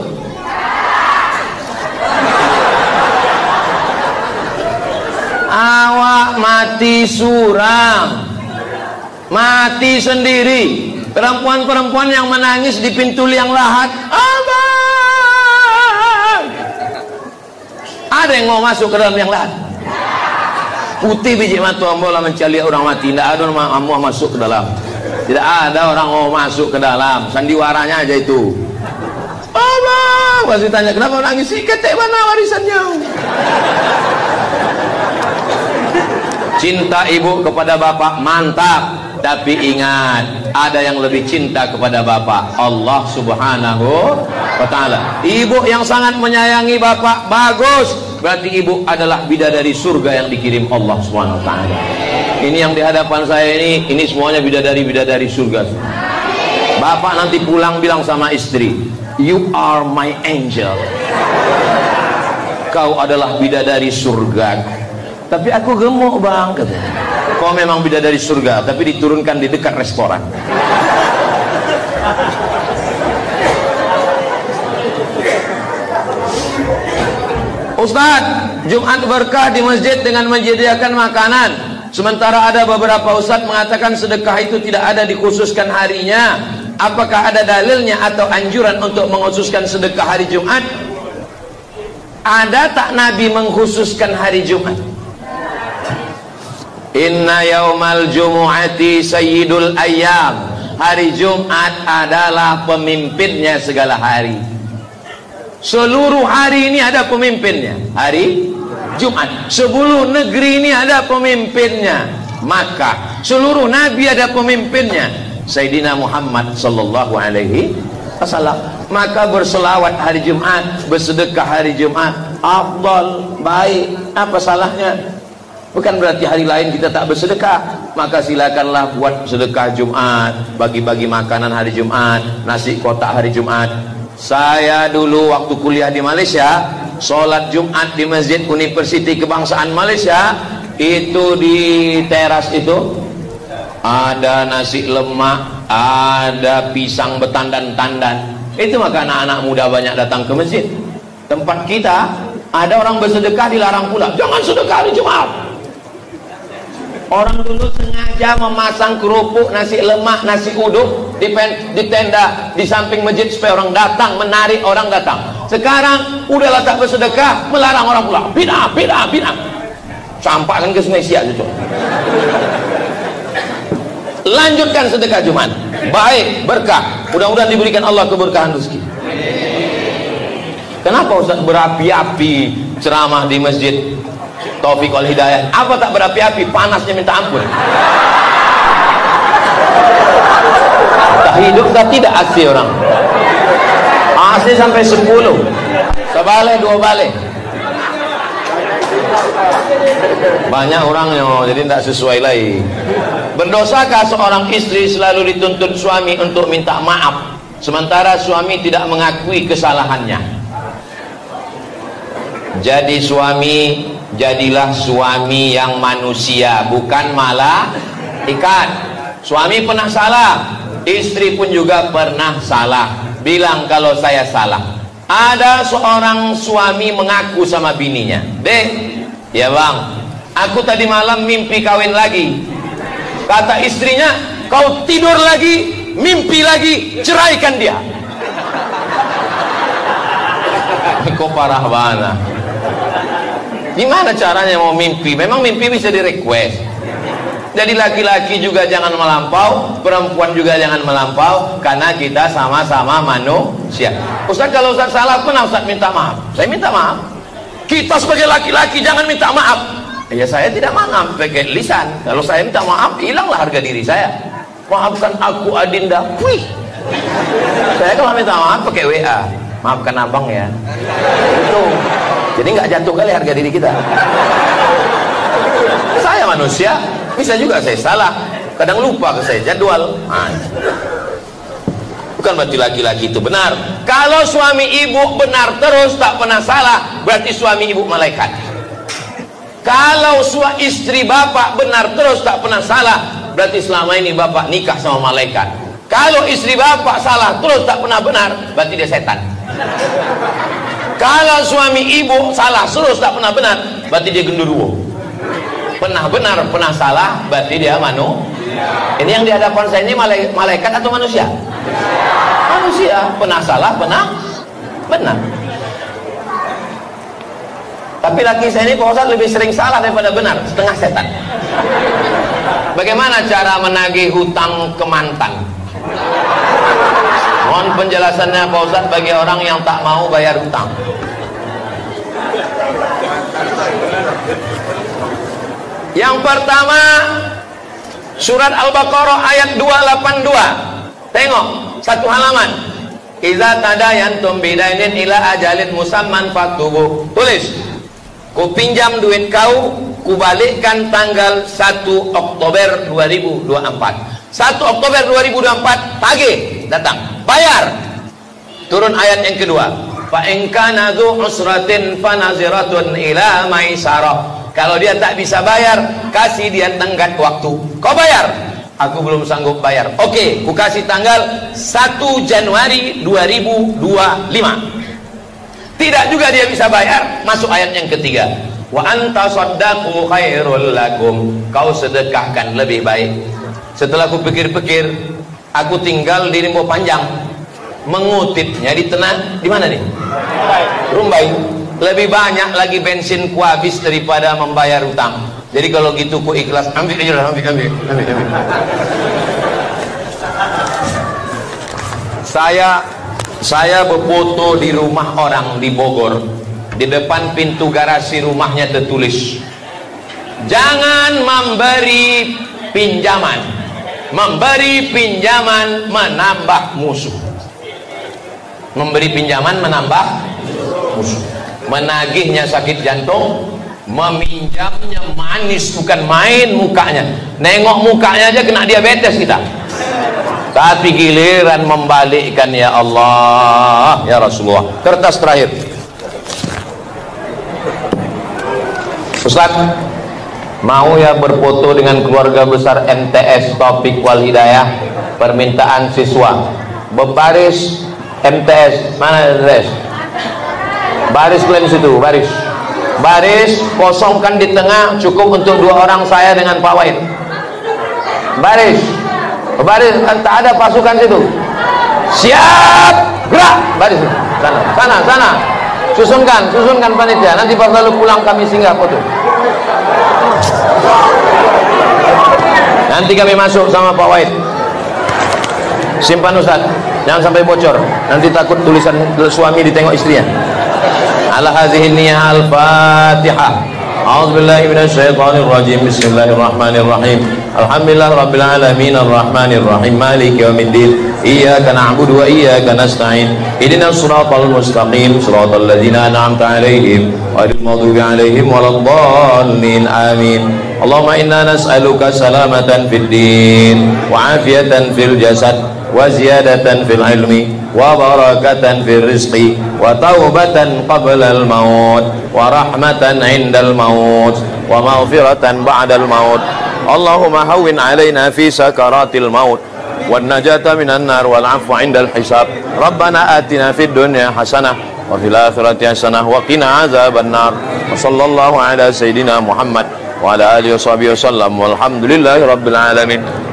Awak mati suram, mati sendiri. Perempuan-perempuan yang menangis di pintu liang lahat, abang, ada yang mau masuk ke dalam liang lahat? Putih biji mata ambola mencari orang mati, tidak ada orang mau masuk ke dalam. Tidak ada orang mau masuk ke dalam, sandiwaranya aja itu. Abang, pasti tanya kenapa nangis? Ketek mana warisannya? Cinta ibu kepada bapak mantap, tapi ingat, ada yang lebih cinta kepada bapak, Allah subhanahu wa ta'ala. Ibu yang sangat menyayangi bapak, bagus, berarti ibu adalah bidadari surga yang dikirim Allah subhanahu wa ta'ala. Ini yang di hadapan saya ini semuanya bidadari surga. Bapak nanti pulang bilang sama istri, you are my angel, kau adalah bidadari surga. Tapi aku gemuk bang, katanya. Kau memang bidadari surga, tapi diturunkan di dekat restoran. Ustadz, Jumat berkah di masjid dengan menyediakan makanan. Sementara ada beberapa ustadz mengatakan sedekah itu tidak ada dikhususkan harinya. Apakah ada dalilnya atau anjuran untuk mengkhususkan sedekah hari Jumat? Ada tak Nabi mengkhususkan hari Jumat? Inna yaumal jumu'ati sayyidul ayyam. Hari Jumat adalah pemimpinnya segala hari. Seluruh hari ini ada pemimpinnya. Hari Jumat. Seluruh negeri ini ada pemimpinnya. Maka seluruh nabi ada pemimpinnya, Sayyidina Muhammad sallallahu alaihi wasallam. Maka berselawat hari Jumat, bersedekah hari Jumat afdal, baik. Apa salahnya? Bukan berarti hari lain kita tak bersedekah. Maka silakanlah buat sedekah Jumat, bagi-bagi makanan hari Jumat, nasi kotak hari Jumat. Saya dulu waktu kuliah di Malaysia, sholat Jumat di Masjid Universiti Kebangsaan Malaysia, itu di teras itu ada nasi lemak, ada pisang betandan-tandan. Itu maka anak-anak muda banyak datang ke masjid. Tempat kita ada orang bersedekah dilarang pula, jangan sedekah hari Jumat. Orang dulu sengaja memasang kerupuk, nasi lemak, nasi uduk di tenda di samping masjid supaya orang datang, menarik orang datang. Sekarang udahlah tak bersedekah, melarang orang pula. Bid'ah. Campakkan ke Sungai Siak cucu. Lanjutkan sedekah Jumat. Baik, berkah. Mudah-mudahan diberikan Allah keberkahan rezeki. Kenapa Ustaz berapi-api ceramah di masjid Taufik wal Hidayah? Apa tak berapi-api? Panasnya minta ampun. Tak hidup tak tidak AC orang. AC sampai 10. Sebalik 2 balik. Banyak orangnya, jadi tidak sesuai lagi. Berdosakah seorang istri selalu dituntut suami untuk minta maaf, sementara suami tidak mengakui kesalahannya? Jadi suami, jadilah suami yang manusia, bukan malaikat. Suami pernah salah, istri pun juga pernah salah. Bilang kalau saya salah. Ada seorang suami mengaku sama bininya, "Dek, ya bang, aku tadi malam mimpi kawin lagi." Kata istrinya, "Kau tidur lagi, mimpi lagi, ceraikan dia." Kok parah banget. Gimana caranya mau mimpi? Memang mimpi bisa di request. Jadi laki-laki juga jangan melampau, perempuan juga jangan melampau, karena kita sama-sama manusia. Ustaz, kalau Ustaz salah, pernah Ustaz minta maaf? Saya minta maaf. Kita sebagai laki-laki jangan minta maaf. Ya saya tidak maaf pakai lisan. Kalau saya minta maaf, hilanglah harga diri saya. Maafkan aku Adinda. Wih. Saya kalau minta maaf pakai WA. Maafkan abang ya. Itu. Jadi nggak jatuh kali harga diri kita. Saya manusia, bisa juga saya salah. Kadang lupa ke saya jadwal. Bukan berarti laki-laki itu benar. Kalau suami ibu benar terus tak pernah salah, berarti suami ibu malaikat. Kalau istri bapak benar terus tak pernah salah, berarti selama ini bapak nikah sama malaikat. Kalau istri bapak salah terus tak pernah benar, berarti dia setan. Kalau suami ibu salah terus tak pernah benar, berarti dia genderuwo. Pernah benar, pernah salah, berarti dia manusia. Ini yang di hadapan saya ini malaikat atau manusia? Manusia. Pernah salah, pernah benar. Tapi laki saya ini Pak Ustaz lebih sering salah daripada benar, setengah setan. Bagaimana cara menagih hutang ke mantan? Mohon penjelasannya Pak Ustaz bagi orang yang tak mau bayar hutang. Yang pertama, surat Al-Baqarah ayat 282. Tengok, satu halaman. Iza tadayantum bidainin ila ajalin musamman faktubuh. Tulis, ku pinjam duit kau, ku balikkan tanggal 1 Oktober 2024. 1 Oktober 2024 tagih, datang, bayar. Turun ayat yang kedua. Fa in kana dzu usratin fanaziratun ila maisarah. Kalau dia tak bisa bayar, kasih dia tenggat waktu. Kau bayar? Aku belum sanggup bayar. Oke, ku kasih tanggal 1 Januari 2025. Tidak juga dia bisa bayar, masuk ayat yang ketiga. Wa anta shaddaqu khairul lakum. Kau sedekahkan lebih baik. Setelah aku pikir-pikir, aku tinggal di Rimbo Panjang, mengutipnya di tengah, di mana nih? Rumbai. Lebih banyak lagi bensin ku habis daripada membayar utang. Jadi kalau gitu ku ikhlas, ambil aja, ambil. Saya berfoto di rumah orang di Bogor. Di depan pintu garasi rumahnya tertulis, jangan memberi pinjaman. Memberi pinjaman menambah musuh. Memberi pinjaman menambah musuh. Menagihnya sakit jantung, meminjamnya manis, bukan main mukanya. Nengok mukanya aja kena diabetes kita. Tapi giliran membalikkan, ya Allah, ya Rasulullah. Kertas terakhir. Ustaz, mau ya berfoto dengan keluarga besar MTS Taufik wal Hidayah? Permintaan siswa. Berbaris MTS, mana adres? Baris kalian situ, baris. Baris kosongkan di tengah, cukup untuk 2 orang saya dengan Pak Wahid. Baris. Baris, tak ada pasukan situ. Siap, gerak. Baris. Sana. Susunkan panitia. Nanti pas lalu pulang kami singgah foto. Nanti kami masuk sama Pak Wahid. Simpan Ustaz, jangan sampai bocor. Nanti takut tulisan suami ditengok istrinya. Ala hadhihi niyyah al-Fatihah. A'udzubillahi minasyaitonir rajim. Bismillahirrahmanirrahim. Alhamdulillah rabbil alamin arrahmanir rahim maliki yaumiddin. Iyyaka na'budu wa iyyaka nasta'in. Ihdinas siratal mustaqim, siratal ladzina an'amta 'alaihim ghairil maghdubi 'alaihim waladdallin. Amin. Allahumma inna nas'aluka salamatan fid din wa 'afiyatan fil jasad wa ziyadatan fil ilmi wa barakatan fil rizqi wa taubatan qabla al maut wa rahmatan indal maut wa maghfiratan ba'dal maut. Allahumma hawwin alaina fi sakaratil maut wan najata minan nar wal 'afwa indal hisab. Rabbana atina fid dunya hasanah wa fil akhirati hasanah wa qina azaban nar. Wa sallallahu ala sayidina Muhammad wa ala alihi washabihi wasallam walhamdulillahi rabbil alamin.